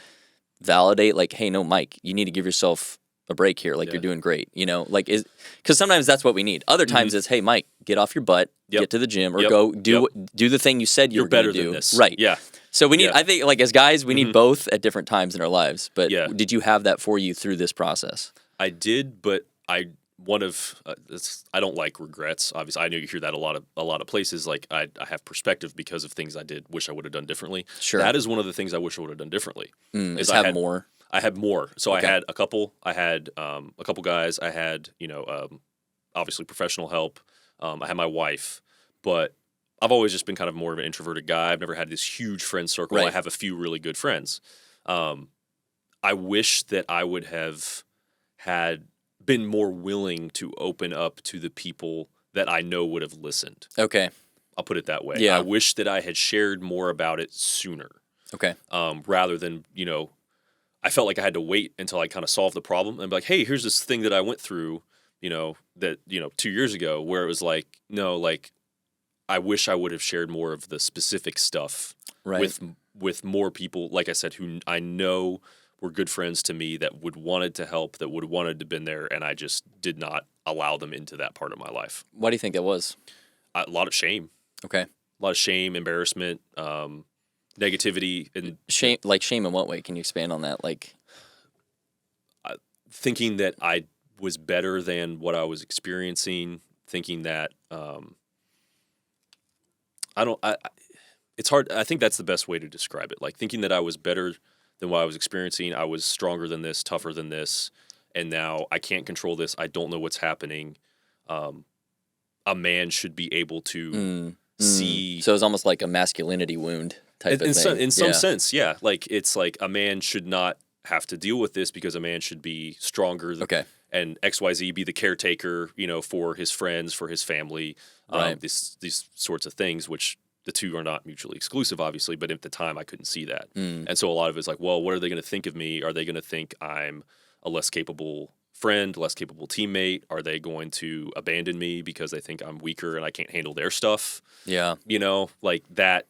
validate like, hey, no, Mike, you need to give yourself a break here. Like, you're doing great, you know, like, because sometimes that's what we need. Other times it's, hey, Mike, get off your butt, get to the gym, or go do the thing you said you were going to do. You're better than this. Right. Yeah. So we need, I think, like, as guys, we need both at different times in our lives. But did you have that for you through this process? I did, but I don't like regrets. Obviously, I know you hear that a lot of places. Like, I have perspective because of things I wish I would have done differently. Sure. That is one of the things I wish I would have done differently. Is I had more. I had more. So I had a couple. I had a couple guys. I had obviously professional help. I had my wife, but I've always just been kind of more of an introverted guy. I've never had this huge friend circle. Right. I have a few really good friends. I wish that I would have had been more willing to open up to the people that I know would have listened. Okay. I'll put it that way. Yeah. I wish that I had shared more about it sooner. Okay. Rather than, I felt like I had to wait until I kind of solved the problem and be like, hey, here's this thing that I went through, 2 years ago, where it was like, no, like, I wish I would have shared more of the specific stuff with more people, like I said, who I know were good friends to me that would wanted to help, that would have wanted to been there, and I just did not allow them into that part of my life. Why do you think that was? A lot of shame. Okay. A lot of shame, embarrassment, negativity, and shame. Like, shame in what way? Can you expand on that? Like, thinking that I was better than what I was experiencing, thinking that it's hard. I think that's the best way to describe it. Like, thinking that I was better than what I was experiencing. I was stronger than this, tougher than this, and now I can't control this. I don't know what's happening. A man should be able to see. So it's almost like a masculinity wound type of thing. In some sense, yeah. Like, it's like a man should not have to deal with this because a man should be stronger. And XYZ be the caretaker, for his friends, for his family, these sorts of things, which the two are not mutually exclusive, obviously, but at the time I couldn't see that. And so a lot of it's like, well, what are they going to think of me? Are they going to think I'm a less capable friend, less capable teammate? Are they going to abandon me because they think I'm weaker and I can't handle their stuff? Yeah. Like that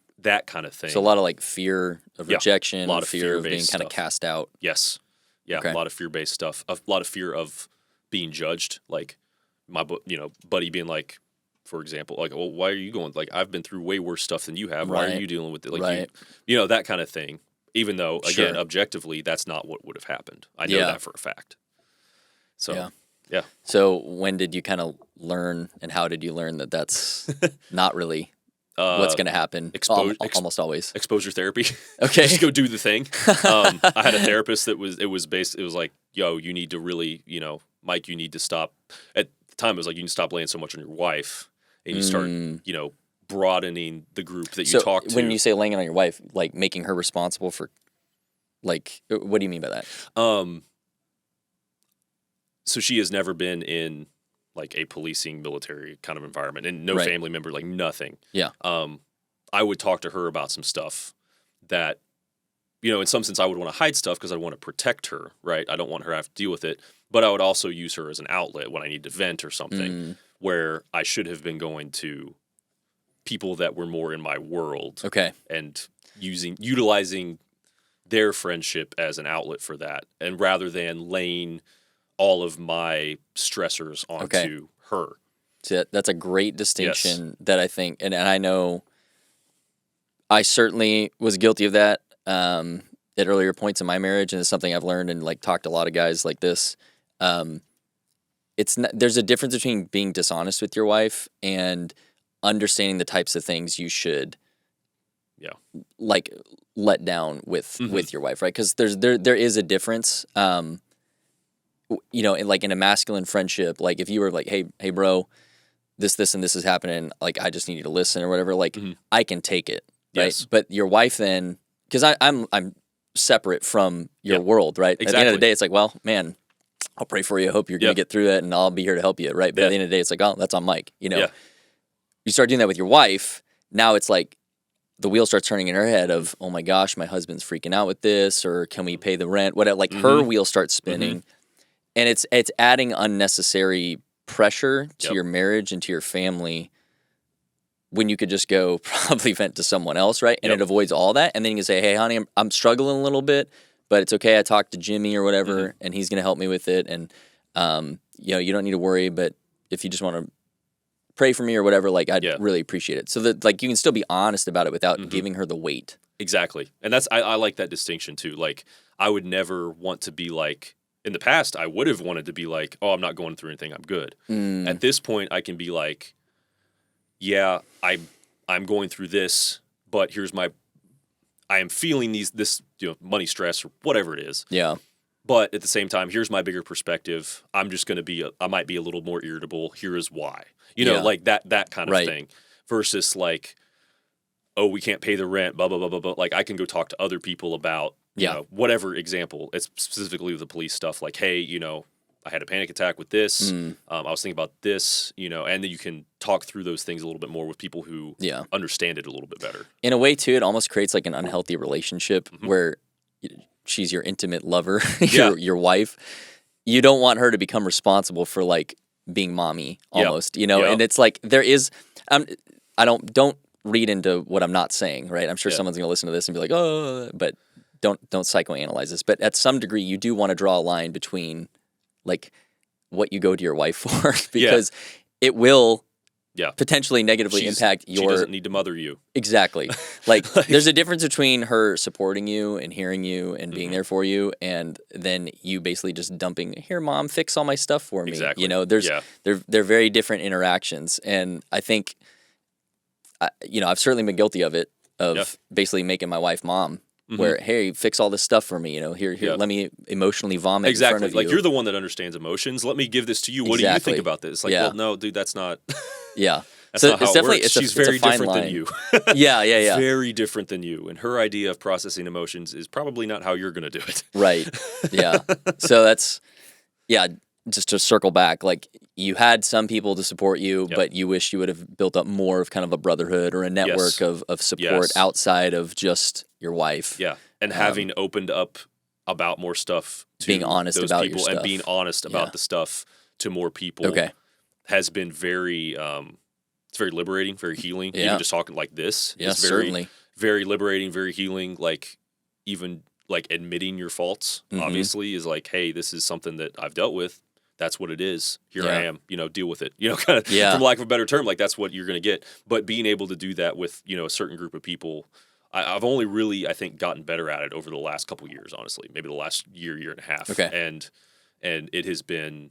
kind of thing. So a lot of like fear of rejection, a lot of fear of being kind of cast out. Yes. Yeah, a lot of fear-based stuff. A lot of fear of being judged. Like my buddy being like, for example, like, well, why are you going? Like, I've been through way worse stuff than you have. Why are you dealing with it? Like, that kind of thing. Even though, again, objectively, that's not what would have happened. I know that for a fact. So, yeah. So when did you kind of learn, and how did you learn that that's not really what's going to happen? Almost always. Exposure therapy. Okay. Just go do the thing. I had a therapist that it was like, yo, you need to really, Mike, you need to stop. At the time, it was like, you can stop laying so much on your wife, and you start, broadening the group that you talk to. When you say laying on your wife, like making her responsible for, like, what do you mean by that? So she has never been in like a policing military kind of environment, and no family member, like nothing. Yeah. I would talk to her about some stuff that, in some sense I would want to hide stuff because I want to protect her, right? I don't want her to have to deal with it, but I would also use her as an outlet when I need to vent or something where I should have been going to people that were more in my world. Okay. And utilizing their friendship as an outlet for that, and rather than laying all of my stressors onto her. So that's a great distinction that I think, and I know I certainly was guilty of that at earlier points in my marriage, and it's something I've learned and like talked to a lot of guys like this. There's a difference between being dishonest with your wife and understanding the types of things you should like let down with your wife, right? Because there is a difference. In a masculine friendship, like if you were like, hey, bro, this and this is happening, like I just need you to listen or whatever, like I can take it, right? Yes. But your wife then, because I'm separate from your world, right? Exactly. At the end of the day, it's like, well, man, I'll pray for you. I hope you're going to get through it, and I'll be here to help you, right? But at the end of the day, it's like, oh, that's on Mike, You start doing that with your wife, now it's like the wheel starts turning in her head of, oh my gosh, my husband's freaking out with this, or can we pay the rent? Whatever, like her wheel starts spinning. And it's adding unnecessary pressure to your marriage and to your family when you could just go probably vent to someone else, right? And it avoids all that. And then you can say, hey, honey, I'm struggling a little bit, but it's okay. I talked to Jimmy or whatever, and he's going to help me with it. And, you don't need to worry, but if you just want to pray for me or whatever, like, I'd really appreciate it. So that, like, you can still be honest about it without giving her the weight. Exactly. And I like that distinction too. Like, I would never want to be like, in the past, I would have wanted to be like, oh, I'm not going through anything, I'm good. At this point, I can be like, yeah, I'm going through this, but I am feeling this money stress or whatever it is. Yeah. But at the same time, here's my bigger perspective. I'm just going to I might be a little more irritable. Here is why. Like that kind of thing. Versus like, oh, we can't pay the rent, blah, blah, blah, blah, blah. Like, I can go talk to other people about, whatever example. It's specifically with the police stuff. Like, hey, I had a panic attack with this. I was thinking about this, and then you can talk through those things a little bit more with people who understand it a little bit better. In a way, too, it almost creates like an unhealthy relationship where she's your intimate lover, your wife. You don't want her to become responsible for like being mommy almost, and it's like there is, don't read into what I'm not saying, right? I'm sure someone's going to listen to this and be like, oh, but don't psychoanalyze this. But at some degree, you do want to draw a line between like what you go to your wife for, because it will potentially negatively impact your... She doesn't need to mother you. Exactly. Like, there's a difference between her supporting you and hearing you and being there for you, and then you basically just dumping, here, Mom, fix all my stuff for me. Exactly. They're very different interactions. And I think, I've certainly been guilty of it, basically making my wife mom. Where, hey, fix all this stuff for me, here, let me emotionally vomit in front of you. Like, you're the one that understands emotions. Let me give this to you. What do you think about this? Like, well, no, dude, that's not... That's not how it works. She's very different than you. Yeah. Very different than you. And her idea of processing emotions is probably not how you're going to do it. Right. Yeah. So that's, just to circle back, like, you had some people to support you, but you wish you would have built up more of kind of a brotherhood or a network of support outside of just your wife. Yeah. And having opened up about more stuff to being honest those about people your stuff. And being honest about the stuff to more people has been very, it's very liberating, very healing. Even just talking like this is very, certainly. Very liberating, very healing. Like, even like admitting your faults, obviously, is like, hey, this is something that I've dealt with. That's what it is. Here I am, deal with it. Kind of, from lack of a better term, like, that's what you're going to get. But being able to do that with, a certain group of people, I've only really, I think, gotten better at it over the last couple of years, honestly. Maybe the last year and a half. Okay. And it has been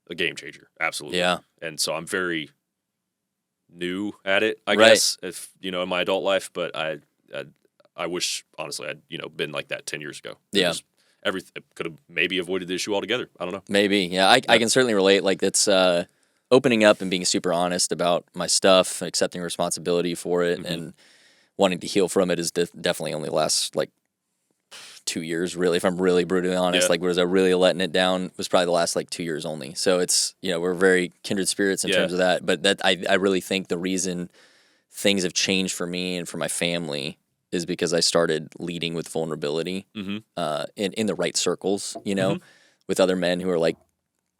a game changer. Absolutely. Yeah. And so I'm very new at it, I guess, if, in my adult life. But I wish, honestly, I'd, been like that 10 years ago. Everything could have maybe avoided the issue altogether. I don't know. Maybe. Yeah. I can certainly relate. Like, it's opening up and being super honest about my stuff, accepting responsibility for it, and wanting to heal from it is definitely only lasts like 2 years, really. If I'm really brutally honest, like, was I really letting it down? It was probably the last like 2 years only. So it's, we're very kindred spirits in terms of that. But that I really think the reason things have changed for me and for my family is because I started leading with vulnerability in the right circles, with other men who are like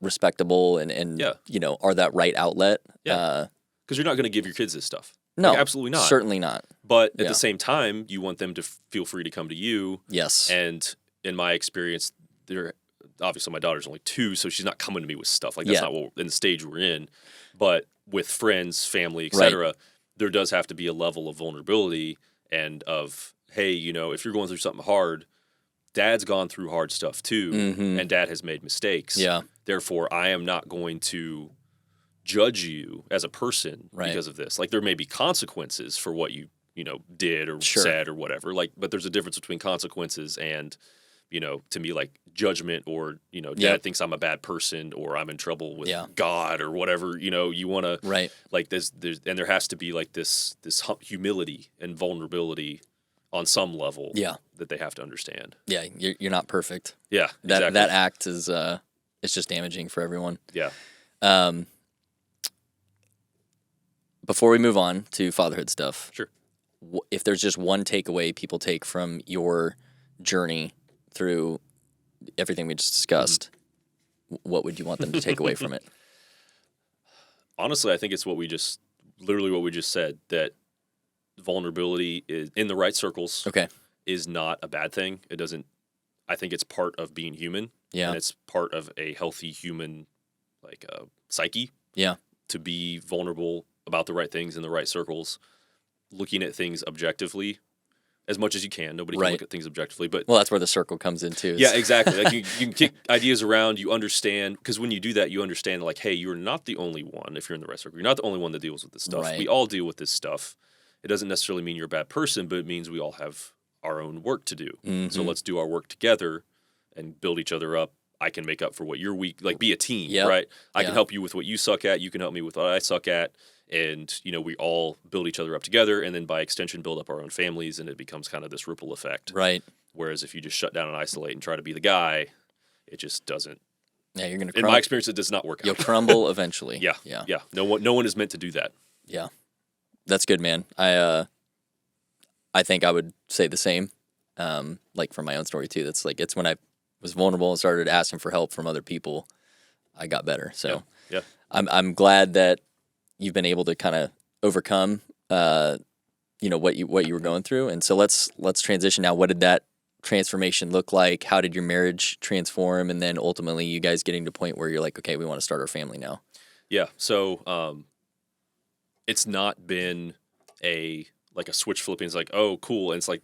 respectable and are that right outlet. Yeah. Because you're not going to give your kids this stuff. No, like, absolutely not. Certainly not. But at the same time, you want them to feel free to come to you. Yes. And in my experience, obviously my daughter's only 2, so she's not coming to me with stuff. Like, that's not what in the stage we're in. But with friends, family, etc., there does have to be a level of vulnerability and of, hey, if you're going through something hard, Dad's gone through hard stuff too, and Dad has made mistakes. Yeah. Therefore, I am not going to judge you as a person because of this. Like, there may be consequences for what you did or said or whatever. Like, but there's a difference between consequences and, to me, like, judgment or, Dad thinks I'm a bad person or I'm in trouble with God or whatever. You want to like there's and there has to be like this humility and vulnerability on some level that they have to understand. Yeah, you're not perfect. Yeah, that act is it's just damaging for everyone. Yeah. Before we move on to fatherhood stuff, sure. If there's just one takeaway people take from your journey through everything we just discussed, what would you want them to take away from it? Honestly, I think it's literally what we just said, that vulnerability is in the right circles. Okay. Is not a bad thing. It doesn't I think it's part of being human. Yeah. And it's part of a healthy human, like, psyche. Yeah. To be vulnerable about the right things in the right circles, looking at things objectively as much as you can. Nobody can look at things objectively, but well, that's where the circle comes in too. Yeah, exactly. Like you can kick ideas around. You understand, because when you do that, you understand like, hey, you're not the only one. If you're in the right circle, you're not the only one that deals with this stuff. Right. We all deal with this stuff. It doesn't necessarily mean you're a bad person, but it means we all have our own work to do. Mm-hmm. So let's do our work together and build each other up. I can make up for what you're weak. Like, be a team, right? I can help you with what you suck at. You can help me with what I suck at. And, we all build each other up together, and then by extension build up our own families, and it becomes kind of this ripple effect. Right. Whereas if you just shut down and isolate and try to be the guy, it just doesn't. Yeah, you're going to In my experience, it does not work out. You'll crumble eventually. Yeah. No one is meant to do that. Yeah. That's good, man. I think I would say the same, like from my own story too. That's like, it's when I was vulnerable and started asking for help from other people, I got better. So yeah. I'm glad that you've been able to kind of overcome, what you were going through. And so let's transition now. What did that transformation look like? How did your marriage transform? And then ultimately you guys getting to a point where you're like, okay, we want to start our family now. Yeah. So, it's not been a switch flipping. It's like, oh, cool. And it's like,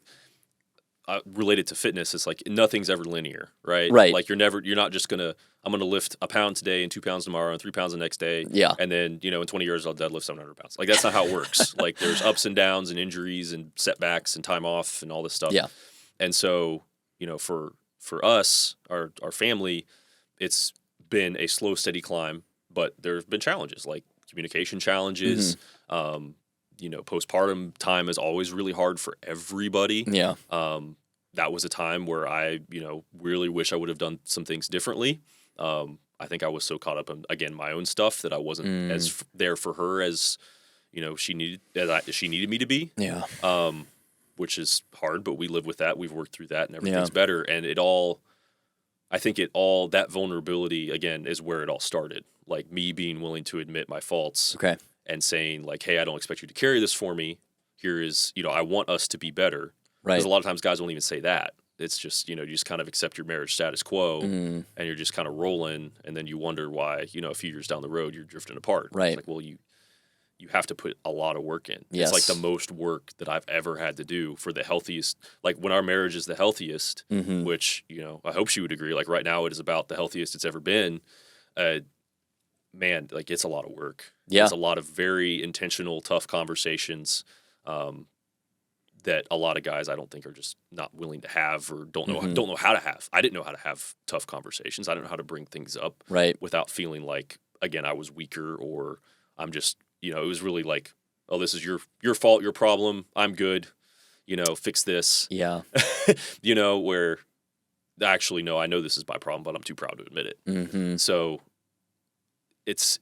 related to fitness, it's like nothing's ever linear, right? Right. Like you're not just I'm gonna lift a pound today and 2 pounds tomorrow and 3 pounds the next day. Yeah. And then, in 20 years I'll deadlift 700 pounds. Like that's not how it works. Like there's ups and downs and injuries and setbacks and time off and all this stuff. Yeah. And so, for us, our family, it's been a slow, steady climb, but there have been challenges like communication challenges. Mm-hmm. Postpartum time is always really hard for everybody. Yeah. That was a time where I, really wish I would have done some things differently. I think I was so caught up in, again, my own stuff that I wasn't as there for her as, she needed me to be. Yeah. Which is hard, but we live with that. We've worked through that and everything's better. And that vulnerability, again, is where it all started. Like me being willing to admit my faults. Okay. And saying like, hey, I don't expect you to carry this for me. Here is, I want us to be better. Right. Because a lot of times guys won't even say that. It's just, you just kind of accept your marriage status quo and you're just kind of rolling. And then you wonder why, a few years down the road, you're drifting apart. Right. It's like, well, you have to put a lot of work in. Yes. It's like the most work that I've ever had to do for the healthiest. Like when our marriage is the healthiest, which, I hope she would agree. Like right now it is about the healthiest it's ever been. Man, like it's a lot of work. Yeah. It's a lot of very intentional, tough conversations that a lot of guys I don't think are just not willing to have or don't know how to have. I didn't know how to have tough conversations. I didn't know how to bring things up without feeling like, again, I was weaker or I'm just, it was really like, oh, this is your fault, your problem. I'm good. Fix this. Yeah. Where actually, no, I know this is my problem, but I'm too proud to admit it. Mm-hmm. So it's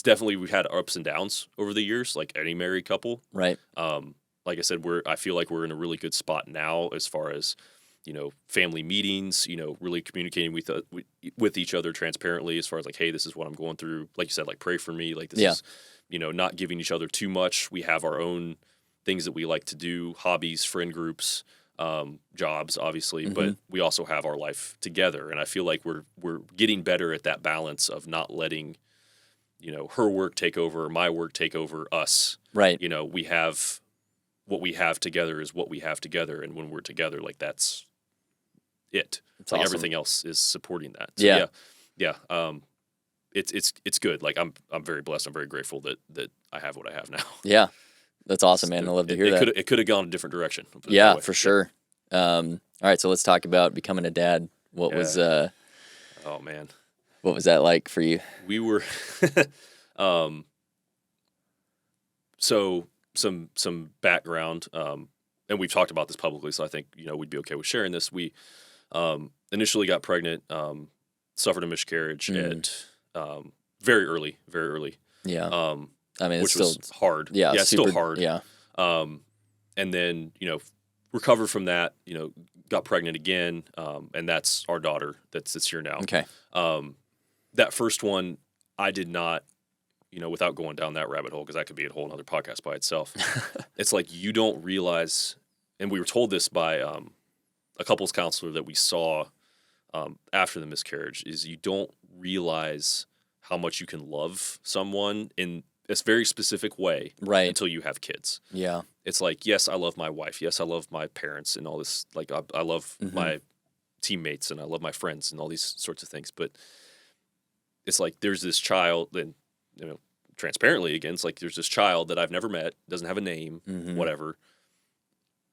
definitely, we've had ups and downs over the years, like any married couple. Right. Like I said, I feel like we're in a really good spot now as far as, family meetings, really communicating with each other transparently as far as like, hey, this is what I'm going through. Like you said, like pray for me. Like this is, not giving each other too much. We have our own things that we like to do, hobbies, friend groups, jobs, obviously, but we also have our life together. And I feel like we're getting better at that balance of not letting, her work take over, my work take over us. Right. We have what we have together is what we have together. And when we're together, like that's it. It's like awesome. everything else is supporting that. So, yeah. It's good. Like I'm very blessed. I'm very grateful that I have what I have now. Yeah. That's awesome, man. I love to hear that. It could have gone a different direction. Yeah, for sure. All right. So let's talk about becoming a dad. What was, oh man, what was that like for you? We were, so some background, and we've talked about this publicly, so I think, we'd be okay with sharing this. We, initially got pregnant, suffered a miscarriage at, very early. Yeah. I mean, it's which still was hard. Yeah. It's still hard. Yeah. And then, recovered from that, got pregnant again. And that's our daughter that's here now. Okay. That first one, I did not, without going down that rabbit hole, because that could be a whole other podcast by itself. It's like, you don't realize, and we were told this by, a a couples counselor that we saw after the miscarriage is you don't realize how much you can love someone in a very specific way until you have kids. Yeah. It's like, yes, I love my wife. Yes, I love my parents and all this. Like, I love my teammates and I love my friends and all these sorts of things. But it's like there's this child, and transparently again, it's like there's this child that I've never met, doesn't have a name, whatever.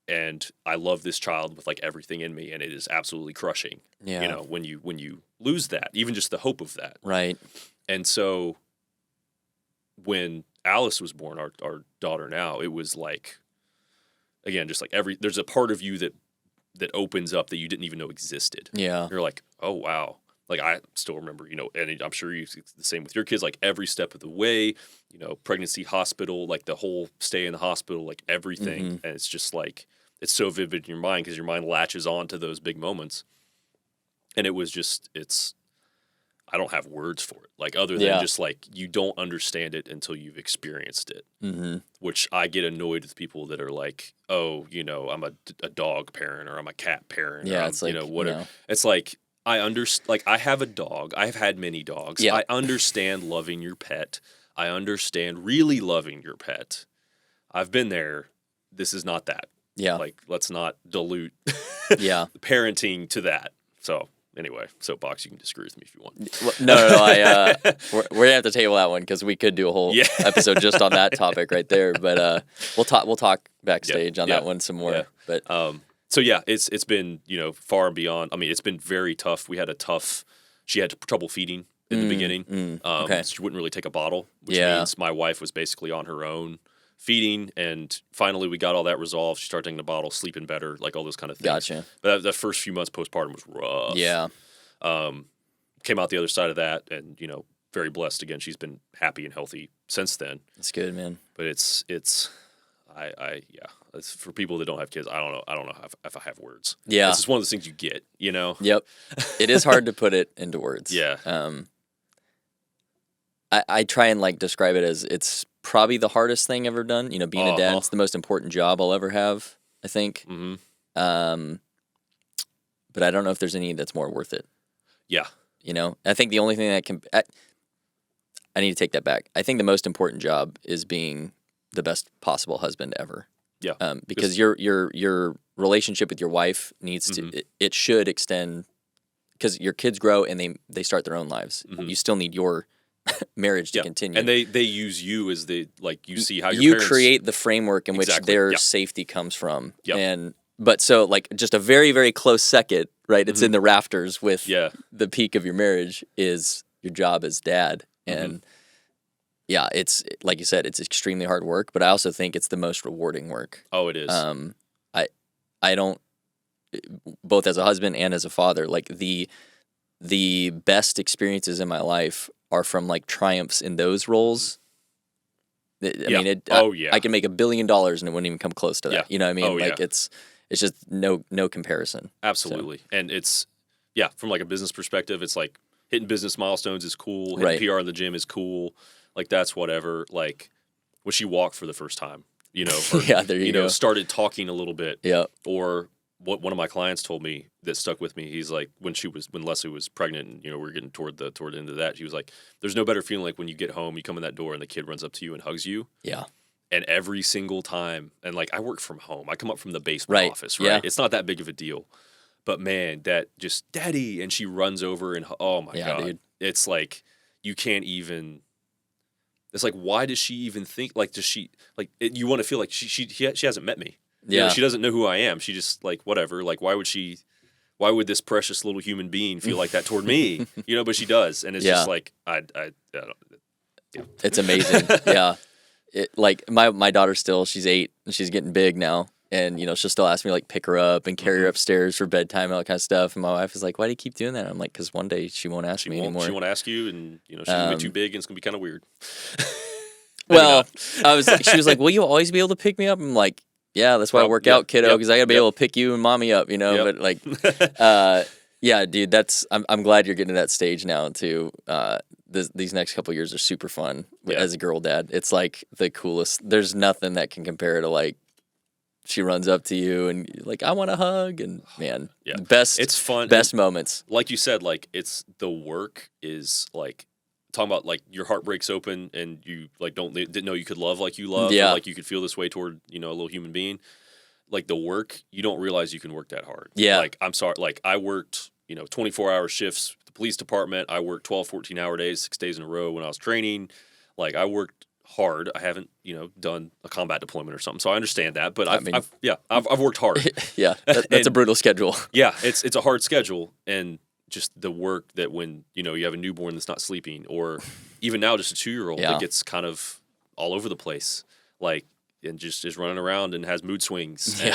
And I love this child with like everything in me, and it is absolutely crushing. Yeah. When you lose that, even just the hope of that. Right. And so when Alice was born, our daughter now, it was like, again, just like there's a part of you that opens up that you didn't even know existed. Yeah. You're like, oh, wow. Like, I still remember, and I'm sure it's the same with your kids, like every step of the way, pregnancy, hospital, like the whole stay in the hospital, like everything. And it's just like, it's so vivid in your mind because your mind latches on to those big moments. And it was just, I don't have words for it. Like, other than just like, you don't understand it until you've experienced it, which I get annoyed with people that are like, oh, I'm a dog parent or I'm a cat parent. Yeah. Or It's like, whatever. It's like, I understand, like, I have a dog. I've had many dogs. Yeah. I understand loving your pet. I understand really loving your pet. I've been there. This is not that. Yeah. Like, let's not dilute parenting to that. So, anyway, soapbox, you can disagree with me if you want. No. We're going to have to table that one because we could do a whole episode just on that topic right there. But we'll talk backstage on that one some more. Yeah. But so yeah, it's been, far and beyond. I mean, it's been very tough. She had trouble feeding in the beginning. Okay. She wouldn't really take a bottle, which means my wife was basically on her own feeding. And finally we got all that resolved. She started taking the bottle, sleeping better, like all those kind of things. Gotcha. But that first few months postpartum was rough. Yeah. Came out the other side of that and, very blessed again. She's been happy and healthy since then. That's good, man. But it's for people that don't have kids, I don't know if I have words. Yeah. It's just one of those things you get, Yep. It is hard to put it into words. Yeah. I try and like describe it as it's probably the hardest thing I've ever done. Being a dad, it's the most important job I'll ever have, I think. But I don't know if there's any that's more worth it. Yeah. I think the only thing that can, I need to take that back. I think the most important job is being the best possible husband ever. Yeah. Because your relationship with your wife needs to, it should extend, because your kids grow and they start their own lives. You still need your marriage to continue. And they use you as you see how you parents create the framework in which their safety comes from. But so like just a very, very close second, right? It's in the rafters with the peak of your marriage is your job as dad. And yeah, it's like you said, it's extremely hard work, but I also think it's the most rewarding work. Oh, it is. I don't, both as a husband and as a father, like the best experiences in my life are from like triumphs in those roles. I mean, I can make $1 billion and it wouldn't even come close to that. You know what I mean? It's just no comparison. Absolutely. So. And it's, from like a business perspective, it's like hitting business milestones is cool. Hitting PR in the gym is cool. Like that's whatever. Like when she walked for the first time, or, there you go. Started talking a little bit. Yeah. Or what one of my clients told me that stuck with me. He's like, when Leslie was pregnant and, we were getting toward the end of that, he was like, there's no better feeling like when you get home, you come in that door and the kid runs up to you and hugs you. Yeah. And every single time, and like I work from home, I come up from the basement office, right? Yeah. It's not that big of a deal. But man, that just daddy, and she runs over and oh my God. Dude. It's like, you can't even, it's like, why does she even think, like, does she, like, you want to feel like she hasn't met me. Yeah. She doesn't know who I am. She just like, whatever. Like, why would this precious little human being feel like that toward me? But she does. And it's just like, I don't. Yeah. It's amazing. Yeah. Like my daughter still, she's 8 and she's getting big now. And, she'll still ask me like pick her up and carry her upstairs for bedtime and all that kind of stuff. And my wife is like, why do you keep doing that? I'm like, because one day she won't ask me anymore. She won't ask you and, she's going to be too big and it's going to be kind of weird. Well, she was like, will you always be able to pick me up? I'm like, yeah, that's why I work out, kiddo, because I got to be able to pick you and mommy up, but like, yeah, dude, I'm glad you're getting to that stage now too. These next couple of years are super fun as a girl dad. It's like the coolest. There's nothing that can compare to like she runs up to you and you're like, I want a hug. And man, Yeah. it's fun. Best moments. Like you said, like it's the work is like talking about like your heart breaks open and you like didn't know you could love like you love. Yeah. Or, like you could feel this way toward, a little human being. Like the work, you don't realize you can work that hard. Yeah. Like I'm sorry, like I worked, 24-hour shifts with the police department. I worked 12, 14-hour days, 6 days in a row when I was training. Like I worked hard. I haven't, done a combat deployment or something. So I understand that, but I've worked hard. Yeah. That's a brutal schedule. Yeah. It's a hard schedule. And just the work that when, you have a newborn that's not sleeping or even now just a 2-year-old that gets kind of all over the place. Like, and just is running around and has mood swings and,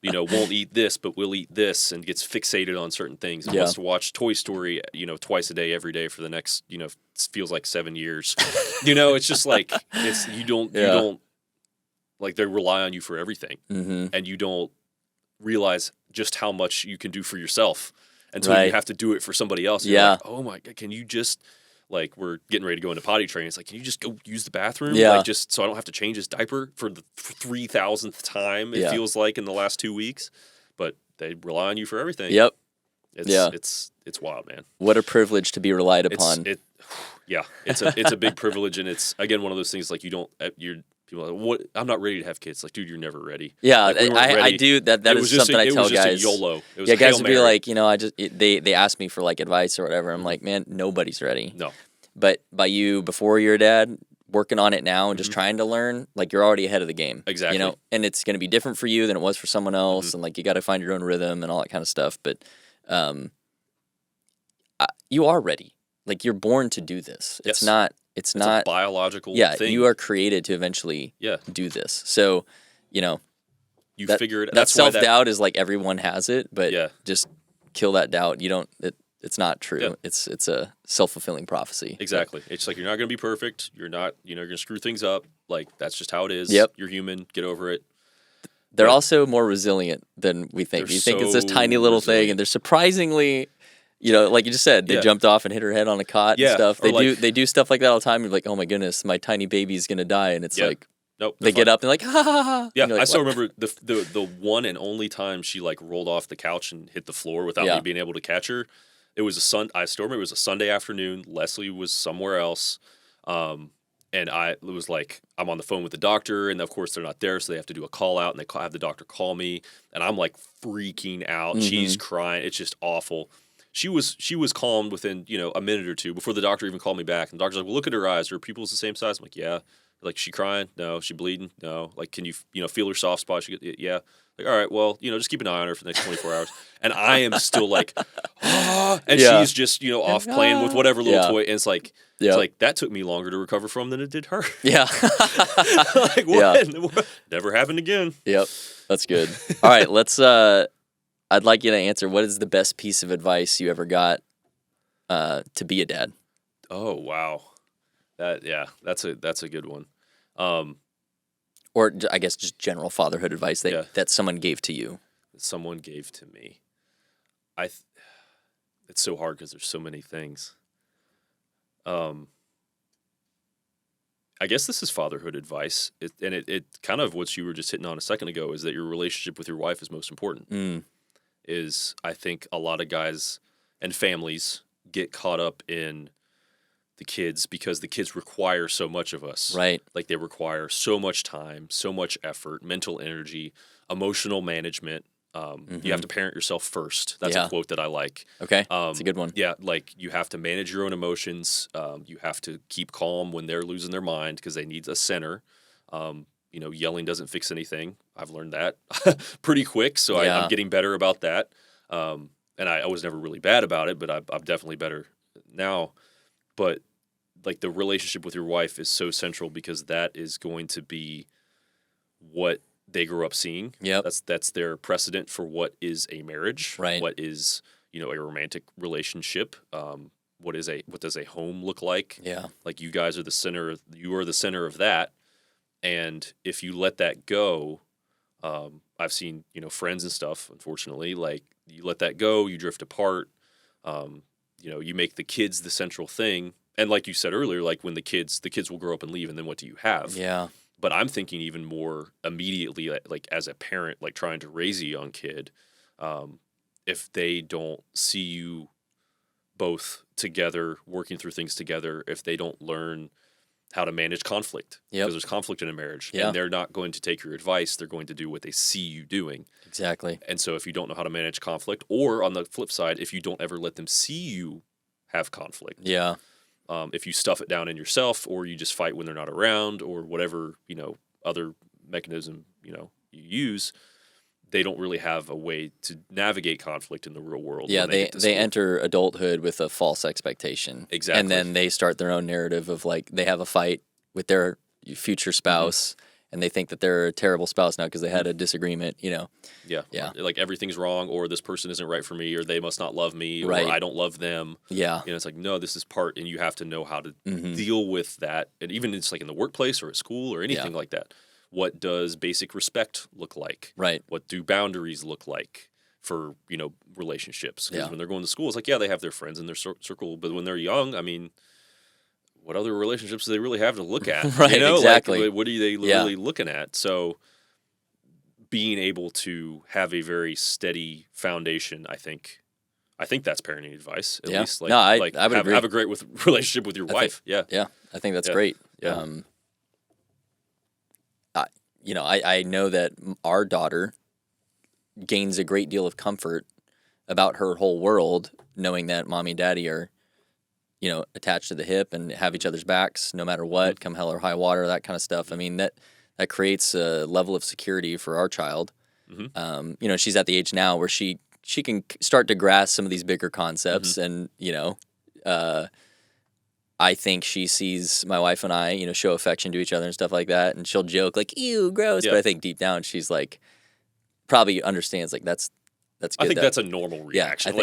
won't eat this, but will eat this and gets fixated on certain things and wants to watch Toy Story, twice a day, every day for the next, it feels like 7 years. It's just like, you don't, like they rely on you for everything and you don't realize just how much you can do for yourself until you have to do it for somebody else. You're like, oh my God, can you just... Like, we're getting ready to go into potty training. It's like, can you just go use the bathroom? Yeah. Like, just so I don't have to change his diaper for the 3,000th time, it feels like, in the last 2 weeks. But they rely on you for everything. Yep. It's wild, man. What a privilege to be relied upon. It's a big privilege. And it's, again, one of those things, like, people are like, what? I'm not ready to have kids. Like, dude, you're never ready. Yeah, like, I do. That is something I tell guys. It was just a YOLO. It was guys would be Mary. like, they ask me for like advice or whatever. I'm like, man, nobody's ready. No. But by you, before you're a dad, working on it now and just trying to learn, like you're already ahead of the game. Exactly. And it's going to be different for you than it was for someone else. And like, you got to find your own rhythm and all that kind of stuff. But you are ready. Like you're born to do this. Yes. It's not a biological thing. Yeah, you are created to eventually do this. So, you figure it. That self-doubt is like everyone has it, but just kill that doubt. It's not true. Yeah. It's a self-fulfilling prophecy. Exactly. It's like you're not going to be perfect. You're not, you're going to screw things up. Like that's just how it is. Yep. You're human. Get over it. They're also more resilient than we think. You think it's this tiny little thing, and they're surprisingly, like you just said, they jumped off and hit her head on a cot and stuff. They do stuff like that all the time. You're like, oh my goodness, my tiny baby's gonna die, and it's like, nope, they get up and like, ha ha ha. Yeah, like, I still remember the one and only time she like rolled off the couch and hit the floor without me being able to catch her. It was I still remember it was a Sunday afternoon. Leslie was somewhere else. And it was like, I'm on the phone with the doctor, and of course they're not there, so they have to do a call out, and they have the doctor call me, and I'm like freaking out. She's crying. It's just awful. She was calmed within, a minute or two before the doctor even called me back. And the doctor's like, well, look at her eyes. Are her pupils the same size? I'm like, yeah. Like, she crying? No. She bleeding? No. Like, can you, feel her soft spot? Yeah. Like, all right, well, just keep an eye on her for the next 24 hours. And I am still like, and she's just, off playing with whatever little toy. And it's like, that took me longer to recover from than it did her. Yeah. Like, what? Never happened again. Yep. That's good. All right, I'd like you to answer, what is the best piece of advice you ever got to be a dad? Oh, wow. That's a good one. Or I guess just general fatherhood advice that someone gave to you. Someone gave to me. It's so hard because there's so many things. I guess this is fatherhood advice, it kind of what you were just hitting on a second ago is that your relationship with your wife is most important. Is I think a lot of guys and families get caught up in the kids because the kids require so much of us. Right. Like they require so much time, so much effort, mental energy, emotional management. You have to parent yourself first. That's a quote that I like. Okay, that's a good one. Yeah, like you have to manage your own emotions. You have to keep calm when they're losing their mind because they need a center. Yelling doesn't fix anything. I've learned that pretty quick, so I'm getting better about that. And I was never really bad about it, but I'm definitely better now. But like the relationship with your wife is so central because that is going to be what they grew up seeing. Yep. That's their precedent for what is a marriage. Right. What is, a romantic relationship. What does a home look like? Yeah. Like you guys are you are the center of that. And if you let that go, I've seen, friends and stuff, unfortunately, like you let that go, you drift apart. You make the kids the central thing. And like you said earlier, like when the kids will grow up and leave, and then what do you have? Yeah. But I'm thinking even more immediately, like as a parent, like trying to raise a young kid, if they don't see you both together, working through things together, if they don't learn how to manage conflict, because there's conflict in a marriage, and they're not going to take your advice. They're going to do what they see you doing. Exactly. And so if you don't know how to manage conflict, or on the flip side, if you don't ever let them see you have conflict, if you stuff it down in yourself, or you just fight when they're not around, or whatever, other mechanism, you use, they don't really have a way to navigate conflict in the real world. Yeah, they enter adulthood with a false expectation. Exactly. And then they start their own narrative of like they have a fight with their future spouse and they think that they're a terrible spouse now because they had a disagreement, Yeah. Like everything's wrong, or this person isn't right for me, or they must not love me, or I don't love them. Yeah. It's like, no, this is part, and you have to know how to deal with that. And even it's like in the workplace or at school or anything like that. What does basic respect look like? Right. What do boundaries look like for, relationships? Because when they're going to school, it's like, they have their friends in their circle. But when they're young, I mean, what other relationships do they really have to look at? Right, exactly. Like, what are they really looking at? So being able to have a very steady foundation, I think that's parenting advice. At least, like, I would agree. Have a great relationship with your wife. Yeah, I think that's great. Yeah. I know that our daughter gains a great deal of comfort about her whole world, knowing that mommy and daddy are, attached to the hip and have each other's backs no matter what, come hell or high water, that kind of stuff. I mean, that creates a level of security for our child. She's at the age now where she can start to grasp some of these bigger concepts, and I think she sees my wife and I, show affection to each other and stuff like that, and she'll joke like, "Ew, gross," but I think deep down she's like, probably understands like that's good. I think that's a normal reaction.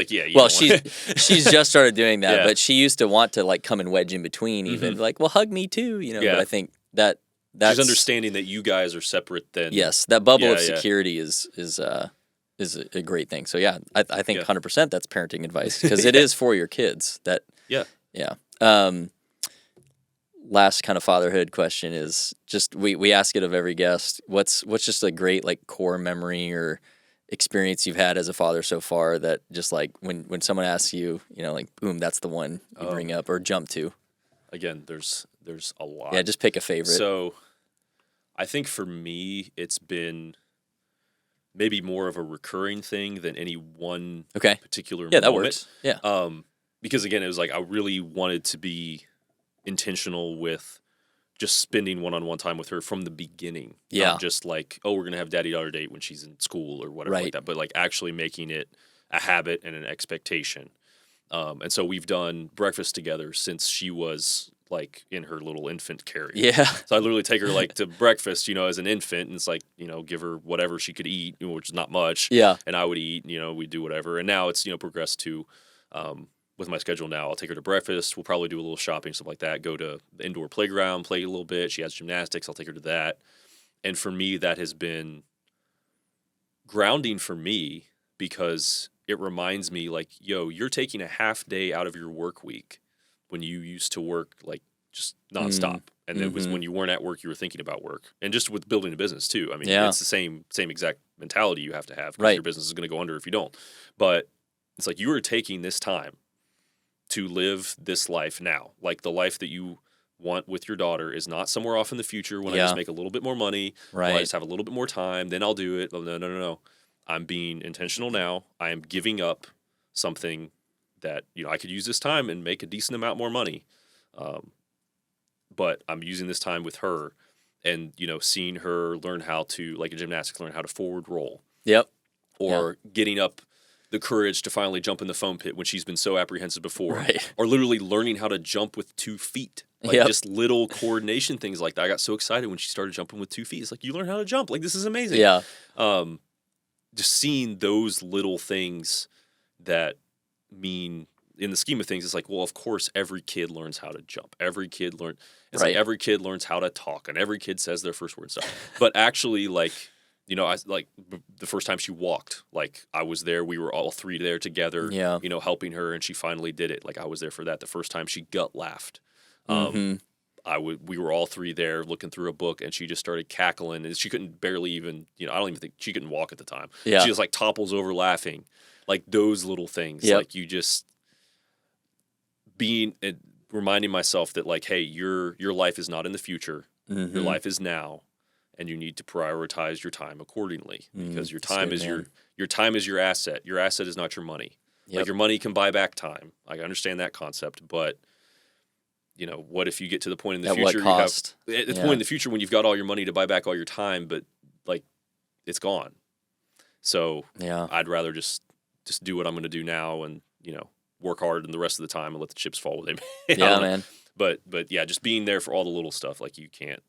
She's just started doing that, but she used to want to like come and wedge in between, even like, "Well, hug me too," But I think that's she's understanding that you guys are separate. Then that bubble of security is a great thing. So I think 100% that's parenting advice because it is for your kids. Last kind of fatherhood question is just we ask it of every guest. What's just a great like core memory or experience you've had as a father so far that just like when someone asks you, like boom, that's the one you bring up or jump to? Again, there's a lot. Yeah, just pick a favorite. So I think for me it's been maybe more of a recurring thing than any one particular moment. That works. Yeah. Because again, it was like I really wanted to be intentional with just spending one-on-one time with her from the beginning. Not just like, we're going to have daddy-daughter date when she's in school or whatever like that, but like actually making it a habit and an expectation. And so we've done breakfast together since she was like in her little infant carrier. Yeah. So I literally take her like to breakfast, as an infant, and it's like, give her whatever she could eat, which is not much. Yeah. And I would eat, we do whatever. And now it's, progressed to, with my schedule now, I'll take her to breakfast. We'll probably do a little shopping, stuff like that. Go to the indoor playground, play a little bit. She has gymnastics. I'll take her to that. And for me, that has been grounding for me because it reminds me like, you're taking a half day out of your work week when you used to work like just nonstop. And it was when you weren't at work, you were thinking about work. And just with building a business too. I mean, it's the same exact mentality you have to have because your business is going to go under if you don't. But it's like you are taking this time to live this life now. Like the life that you want with your daughter is not somewhere off in the future when I just make a little bit more money, or I just have a little bit more time, then I'll do it. No. I'm being intentional now. I am giving up something that, I could use this time and make a decent amount more money. But I'm using this time with her and, seeing her learn how to, like in gymnastics, learn how to forward roll. Yep. Or getting up the courage to finally jump in the foam pit when she's been so apprehensive before, or literally learning how to jump with 2 feet, like just little coordination things like that. I got so excited when she started jumping with 2 feet. It's like, you learn how to jump. Like, this is amazing. Yeah. Just seeing those little things that mean in the scheme of things, it's like, well, of course, every kid learns how to jump. Every kid like every kid learns how to talk, and every kid says their first word stuff. But actually, like, I like the first time she walked, like I was there, we were all 3 there together, helping her, and she finally did it. Like I was there for that. The first time she gut laughed. we were all three there looking through a book, and she just started cackling, and she couldn't barely even, I don't even think she couldn't walk at the time. Yeah. She just like topples over laughing, like those little things. Yep. Like you just reminding myself that like, hey, your life is not in the future. Your life is now, and you need to prioritize your time accordingly, because your time is your time is your asset. Your asset is not your money. Yep. Like your money can buy back time. I understand that concept, but what if you get to the point in the future? At what cost? At the point in the future when you've got all your money to buy back all your time, but like it's gone. So I'd rather just do what I'm going to do now, and work hard and the rest of the time and let the chips fall where they may. Yeah, man. But yeah, just being there for all the little stuff. Like you can't.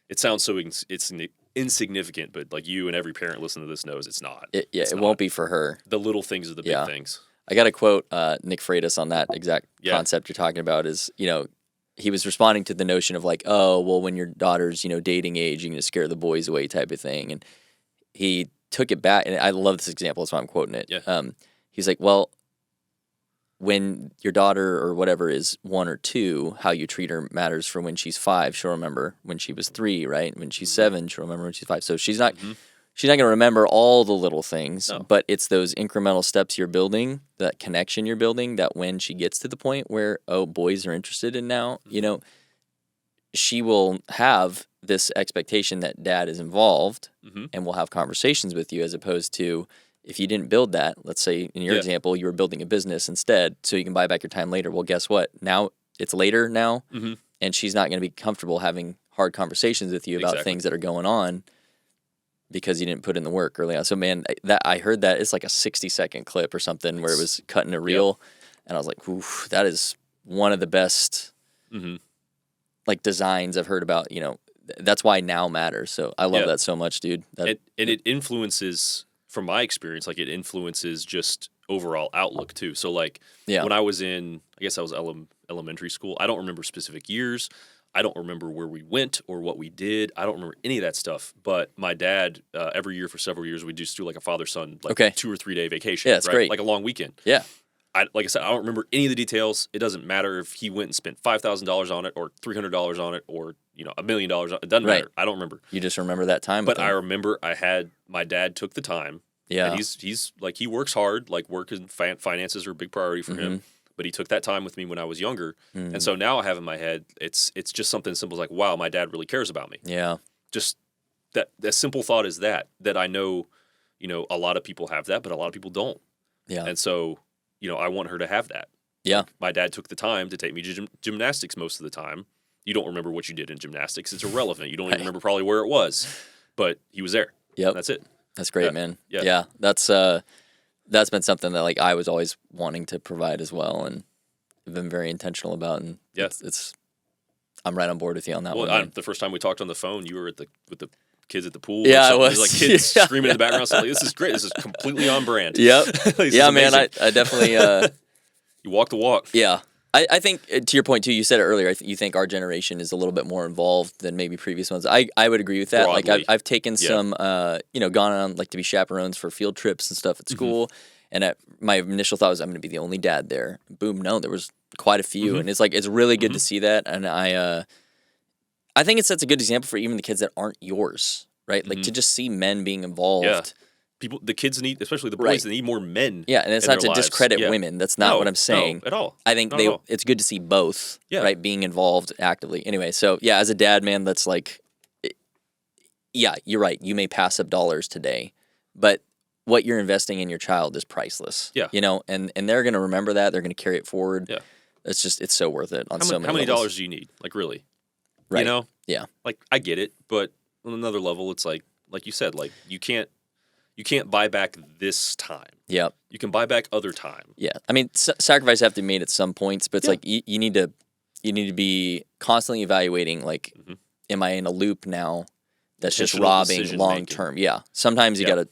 It sounds so it's insignificant, but like you and every parent listening to this knows it's not. It won't be for her. The little things are the big things. I got to quote Nick Freitas on that exact concept you're talking about. Is he was responding to the notion of like, oh well, when your daughter's dating age, you're gonna scare the boys away type of thing, and he took it back. And I love this example, that's why I'm quoting it. Yeah. He's like, well, when your daughter or whatever is 1 or 2, how you treat her matters. For when she's 5, she'll remember when she was 3, right? When she's 7, she'll remember when she's 5. So she's not going to remember all the little things, but it's those incremental steps you're building, that connection you're building, that when she gets to the point where, oh, boys are interested in now, she will have this expectation that dad is involved and will have conversations with you, as opposed to, if you didn't build that, let's say in your example, you were building a business instead so you can buy back your time later. Well, guess what? Now it's later now, and she's not going to be comfortable having hard conversations with you about things that are going on because you didn't put in the work early on. So, man, I heard that. It's like a 60-second clip or something where it was cutting a reel, and I was like, oof, that is one of the best like designs I've heard about. That's why now matters. So I love that so much, dude. And it influences... From my experience, like it influences just overall outlook too. So like when I was I guess I was elementary school, I don't remember specific years. I don't remember where we went or what we did. I don't remember any of that stuff. But my dad, every year for several years, we'd just do like a father-son, like 2 or 3 day vacation. Yeah, that's great. Like a long weekend. Yeah. Like I said, I don't remember any of the details. It doesn't matter if he went and spent $5,000 on it or $300 on it or $1 million on it. It doesn't matter. I don't remember. You just remember that time. But I remember my dad took the time. Yeah. And he's like, he works hard. Like work and finances are a big priority for him. But he took that time with me when I was younger. And so now I have in my head, it's just something simple as like, wow, my dad really cares about me. Yeah. Just that simple thought is that I know, a lot of people have that, but a lot of people don't. Yeah. And so, I want her to have that. Yeah. Like, my dad took the time to take me to gymnastics most of the time. You don't remember what you did in gymnastics. It's irrelevant. You don't even remember probably where it was, but he was there. Yep. That's it. That's great, man. Yeah. That's been something that like I was always wanting to provide as well, and I've been very intentional about. And it's I'm right on board with you on that one. The first time we talked on the phone, you were with the kids at the pool. Yeah, I was. There's like kids screaming in the background. So like, this is great. This is completely on brand. Yep. Yeah, man. I definitely. You walk the walk. Yeah. I think, to your point, too, you said it earlier, you think our generation is a little bit more involved than maybe previous ones. I would agree with that. Broadly. Like, I've taken some, gone on, like, to be chaperones for field trips and stuff at school, and my initial thought was, I'm going to be the only dad there. Boom, no, there was quite a few, and it's like, it's really good to see that, and I think it sets a good example for even the kids that aren't yours, right? Like, to just see men being involved. Yeah. The kids need, especially the boys, they need more men. Yeah, and it's not to discredit women. That's not what I'm saying. No, at all. I think it's good to see both, right, being involved actively. Anyway, so yeah, as a dad, man, that's like, you're right. You may pass up dollars today, but what you're investing in your child is priceless. Yeah. And they're going to remember that. They're going to carry it forward. Yeah. It's so worth it on so many levels. How many dollars do you need? Like, really? Right. Yeah. Like, I get it, but on another level, it's like you said, like, you can't buy back this time. Yep. You can buy back other time. Yeah. I mean, sacrifice have to be made at some points, but it's like you need to be constantly evaluating, like, am I in a loop now that's just robbing long term? Yeah. Sometimes you got to,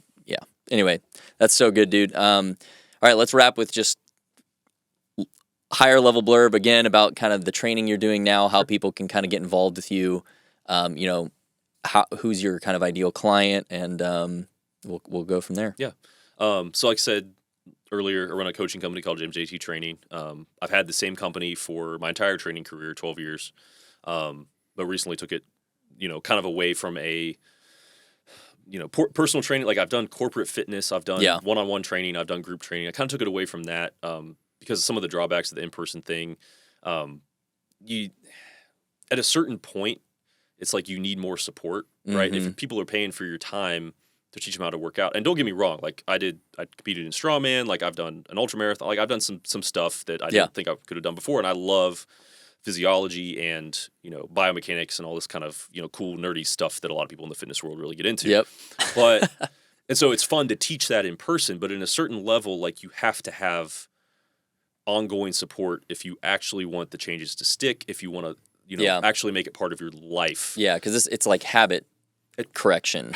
Anyway, that's so good, dude. All right, let's wrap with just higher level blurb again about kind of the training you're doing now, how people can kind of get involved with you, who's your kind of ideal client, and we'll go from there. Yeah. So like I said earlier, I run a coaching company called MJT Training. I've had the same company for my entire training career, 12 years. but recently took it, kind of away from a, personal training. Like I've done corporate fitness, I've done one-on-one training, I've done group training. I kind of took it away from that because of some of the drawbacks of the in-person thing. You at a certain point, it's like you need more support, right? If people are paying for your time to teach them how to work out, and don't get me wrong, like I competed in strongman, like I've done an ultramarathon, like I've done some stuff that I didn't think I could have done before, and I love physiology and biomechanics and all this kind of cool nerdy stuff that a lot of people in the fitness world really get into. But and so it's fun to teach that in person, but in a certain level, like you have to have ongoing support if you actually want the changes to stick, if you want to actually make it part of your life. Yeah, because it's like habit correction.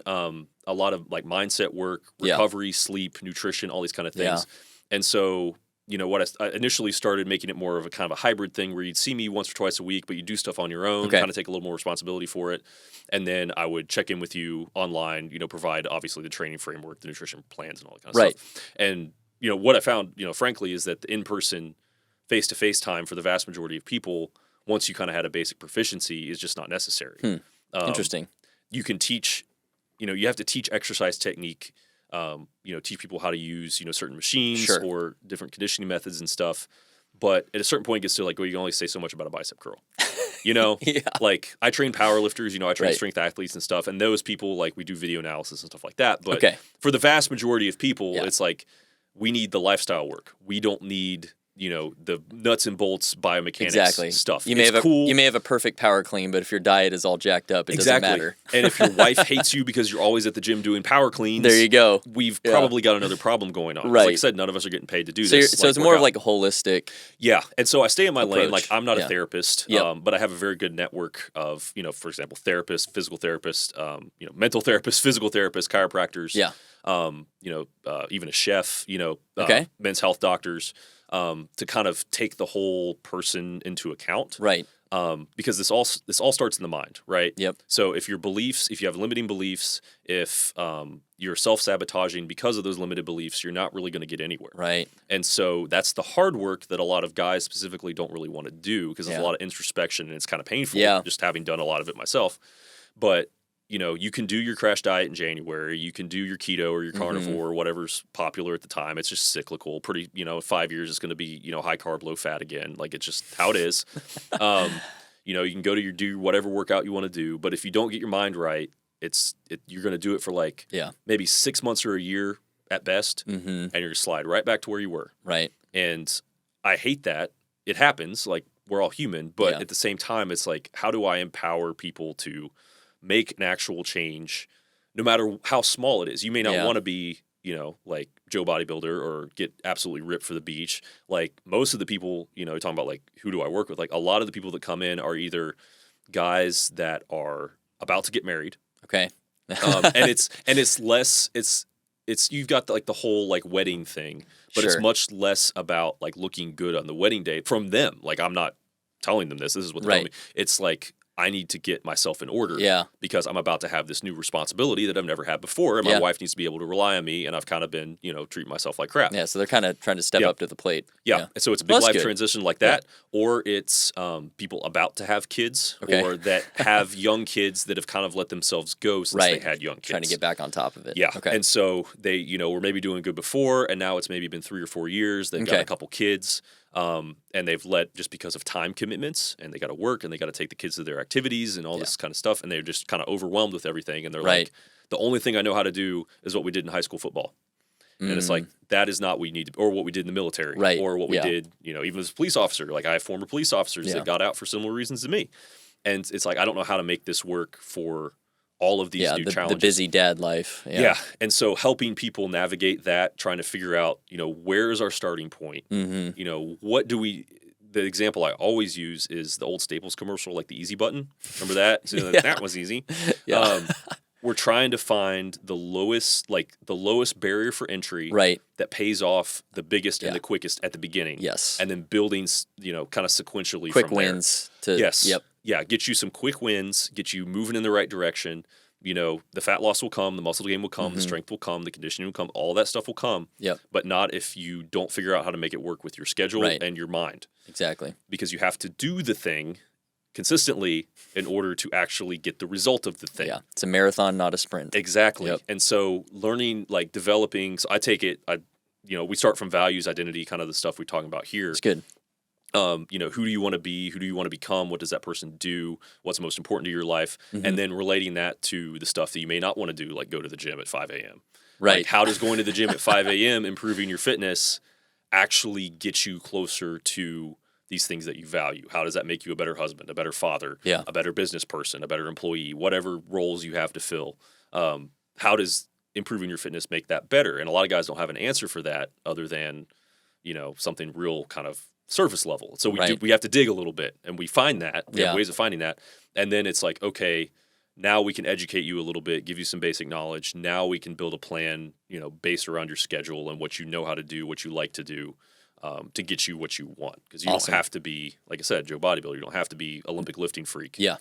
A lot of like mindset work, recovery, sleep, nutrition, all these kind of things. And so what I initially started making it more of a kind of a hybrid thing where you'd see me once or twice a week, but you do stuff on your own, kind of take a little more responsibility for it. And then I would check in with you online, provide obviously the training framework, the nutrition plans and all that kind of stuff. And, what I found, frankly, is that the in-person face-to-face time for the vast majority of people, once you kind of had a basic proficiency, is just not necessary. Interesting. You can teach, you have to teach exercise technique, teach people how to use, certain machines or different conditioning methods and stuff. But at a certain point, it gets to like, well, you can only say so much about a bicep curl. Like I train powerlifters, I train strength athletes and stuff. And those people, like we do video analysis and stuff like that. But for the vast majority of people, it's like we need the lifestyle work. We don't need the nuts and bolts biomechanics stuff. You may have a perfect power clean, but if your diet is all jacked up, it doesn't matter. And if your wife hates you because you're always at the gym doing power cleans, there you go. We've probably got another problem going on. Right. Like I said, none of us are getting paid to do this. So it's more of like a holistic. Yeah. And so I stay in my lane. Like I'm not a therapist, but I have a very good network of, for example, therapists, physical therapists, mental therapists, physical therapists, chiropractors, even a chef, men's health doctors. To kind of take the whole person into account, right? Because this all starts in the mind, right? Yep. So if you have limiting beliefs, if you're self-sabotaging because of those limited beliefs, you're not really going to get anywhere, right? And so that's the hard work that a lot of guys specifically don't really want to do because there's a lot of introspection and it's kind of painful. Just having done a lot of it myself, but. You can do your crash diet in January. You can do your keto or your carnivore or whatever's popular at the time. It's just cyclical. Pretty, 5 years it's going to be, high carb, low fat again. Like it's just how it is. You can go to do whatever workout you want to do. But if you don't get your mind right, you're going to do it for like maybe 6 months or a year at best, and you're going to slide right back to where you were. Right. And I hate that. It happens. Like we're all human. But at the same time, it's like, how do I empower people to make an actual change, no matter how small it is? You may not want to be, like Joe Bodybuilder or get absolutely ripped for the beach. Like most of the people, talking about like, who do I work with? Like a lot of the people that come in are either guys that are about to get married. Okay. And it's less, you've got like the whole like wedding thing, but it's much less about like looking good on the wedding day from them. Like I'm not telling them this is what they're telling me. It's like, I need to get myself in order because I'm about to have this new responsibility that I've never had before, and my wife needs to be able to rely on me, and I've kind of been, treating myself like crap. Yeah, so they're kind of trying to step up to the plate. Yeah. And so it's a big life transition like that, or it's people about to have kids or that have young kids that have kind of let themselves go since they had young kids. Trying to get back on top of it. Yeah. Okay. And so they, were maybe doing good before, and now it's maybe been 3 or 4 years. They've got a couple kids. And they've let just because of time commitments, and they got to work, and they got to take the kids to their activities and all this kind of stuff, and they're just kind of overwhelmed with everything, and they're like, the only thing I know how to do is what we did in high school football. And it's like, that is not what we need to, or what we did in the military, or what we did, even as a police officer. Like I have former police officers that got out for similar reasons to me, and it's like, I don't know how to make this work for all of these new challenges. The busy dad life. Yeah. And so helping people navigate that, trying to figure out, where is our starting point? What do we, the example I always use is the old Staples commercial, like the easy button. Remember that? So that was easy. We're trying to find the lowest barrier for entry that pays off the biggest and the quickest at the beginning. Yes. And then building, kind of sequentially quick from wins there. Yeah, get you some quick wins, get you moving in the right direction. The fat loss will come, the muscle gain will come, the strength will come, the conditioning will come, all that stuff will come. Yep. But not if you don't figure out how to make it work with your schedule and your mind. Exactly. Because you have to do the thing consistently in order to actually get the result of the thing. Yeah, it's a marathon, not a sprint. Exactly. Yep. And so learning, like developing, so I take it, we start from values, identity, kind of the stuff we're talking about here. It's good. Who do you want to be? Who do you want to become? What does that person do? What's most important to your life? And then relating that to the stuff that you may not want to do, like go to the gym at 5 a.m. Right. Like how does going to the gym at 5 a.m., improving your fitness, actually get you closer to these things that you value? How does that make you a better husband, a better father, a better business person, a better employee, whatever roles you have to fill? How does improving your fitness make that better? And a lot of guys don't have an answer for that other than, something real kind of surface level. So we have to dig a little bit, and we find that. We have ways of finding that. And then it's like, okay, now we can educate you a little bit, give you some basic knowledge. Now we can build a plan, based around your schedule and what you know how to do, what you like to do, to get you what you want. Because you don't have to be, like I said, Joe Bodybuilder. You don't have to be Olympic lifting freak. Yeah.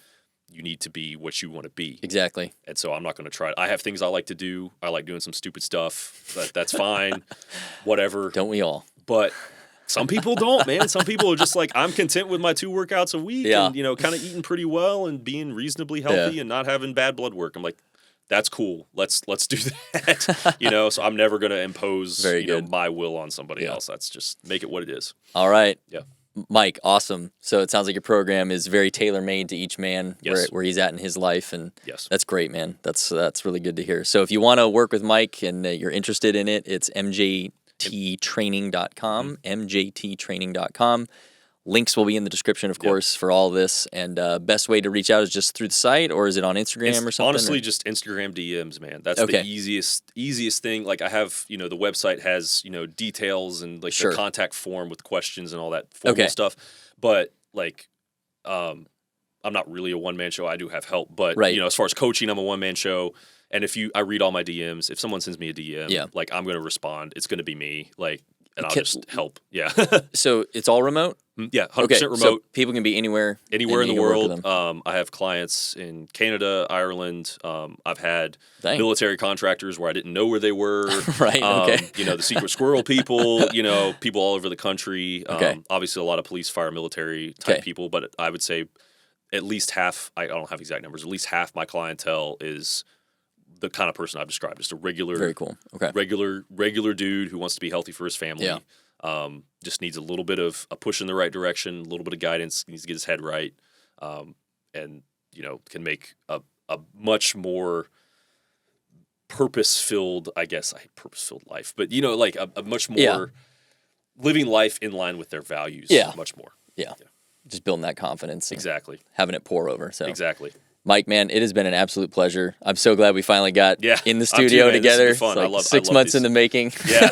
You need to be what you want to be. Exactly. And so I'm not going to try. I have things I like to do. I like doing some stupid stuff. That's fine. Whatever. Don't we all? But some people don't, man. Some people are just like, I'm content with my 2 workouts a week and, kind of eating pretty well and being reasonably healthy and not having bad blood work. I'm like, that's cool. Let's do that. So I'm never going to impose my will on somebody else. That's just make it what it is. All right. Yeah. Mike, awesome. So it sounds like your program is very tailor-made to each man where he's at in his life, and that's great, man. That's really good to hear. So if you want to work with Mike and you're interested in it, it's mjttraining.com, mjttraining.com. Links will be in the description, of course, for all this. And best way to reach out is just through the site, or is it on Instagram or something? Honestly, just Instagram DMs, man. That's the easiest thing. Like I have, the website has, details and like the contact form with questions and all that formal stuff. But like, I'm not really a one-man show. I do have help, but as far as coaching, I'm a one-man show. And I read all my DMs. If someone sends me a DM, like I'm going to respond. It's going to be me. Like, and I'll just help. Yeah. So it's all remote? Yeah, 100% remote. So people can be anywhere in the world. I have clients in Canada, Ireland. I've had military contractors where I didn't know where they were. The secret squirrel people. People all over the country. Obviously, a lot of police, fire, military type people. But I would say at least half. I don't have exact numbers. At least half my clientele is the kind of person I've described. Just a regular, very cool. regular dude who wants to be healthy for his family. Yeah. Just needs a little bit of a push in the right direction, a little bit of guidance, needs to get his head right, and can make a much more purpose-filled, I guess, purpose-filled life, but like a much more living life in line with their values. Yeah, much more. Yeah, just building that confidence. Exactly. Having it pour over. So exactly. Mike, man, it has been an absolute pleasure. I'm so glad we finally got in the studio together. This has been fun. It's like 6 months in the making. Yeah.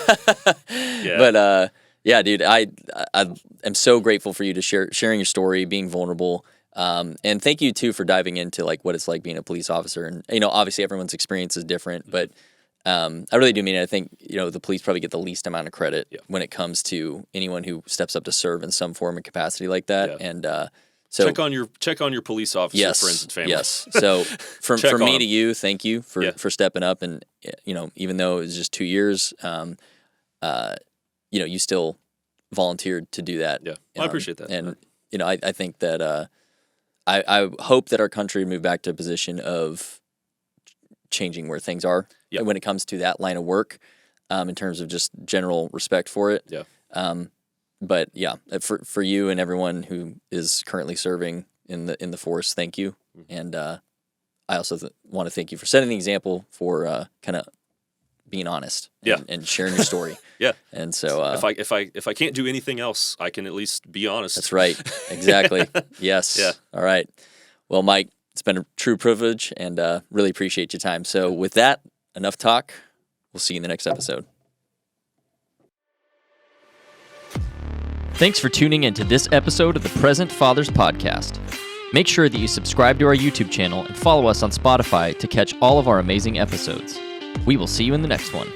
But yeah, dude, I am so grateful for you to sharing your story, being vulnerable, and thank you too for diving into like what it's like being a police officer. And obviously everyone's experience is different, but I really do mean it. I think the police probably get the least amount of credit when it comes to anyone who steps up to serve in some form and capacity like that. Yeah. And so check on your police officer friends and family. Yes. So for me to you, thank you for stepping up, and even though it was just 2 years, you still volunteered to do that. Yeah, I appreciate that. And I think that I hope that our country move back to a position of changing where things are when it comes to that line of work, in terms of just general respect for it. Yeah. But yeah, for you and everyone who is currently serving in the force, thank you. Mm-hmm. And I also want to thank you for setting the example for kind of being honest and sharing your story. Yeah. And so if I can't do anything else, I can at least be honest. That's right. Exactly. Yes. Yeah. All right. Well, Mike, it's been a true privilege, and really appreciate your time. So with that, enough talk. We'll see you in the next episode. Thanks for tuning into this episode of the Present Fathers Podcast. Make sure that you subscribe to our YouTube channel and follow us on Spotify to catch all of our amazing episodes. We will see you in the next one.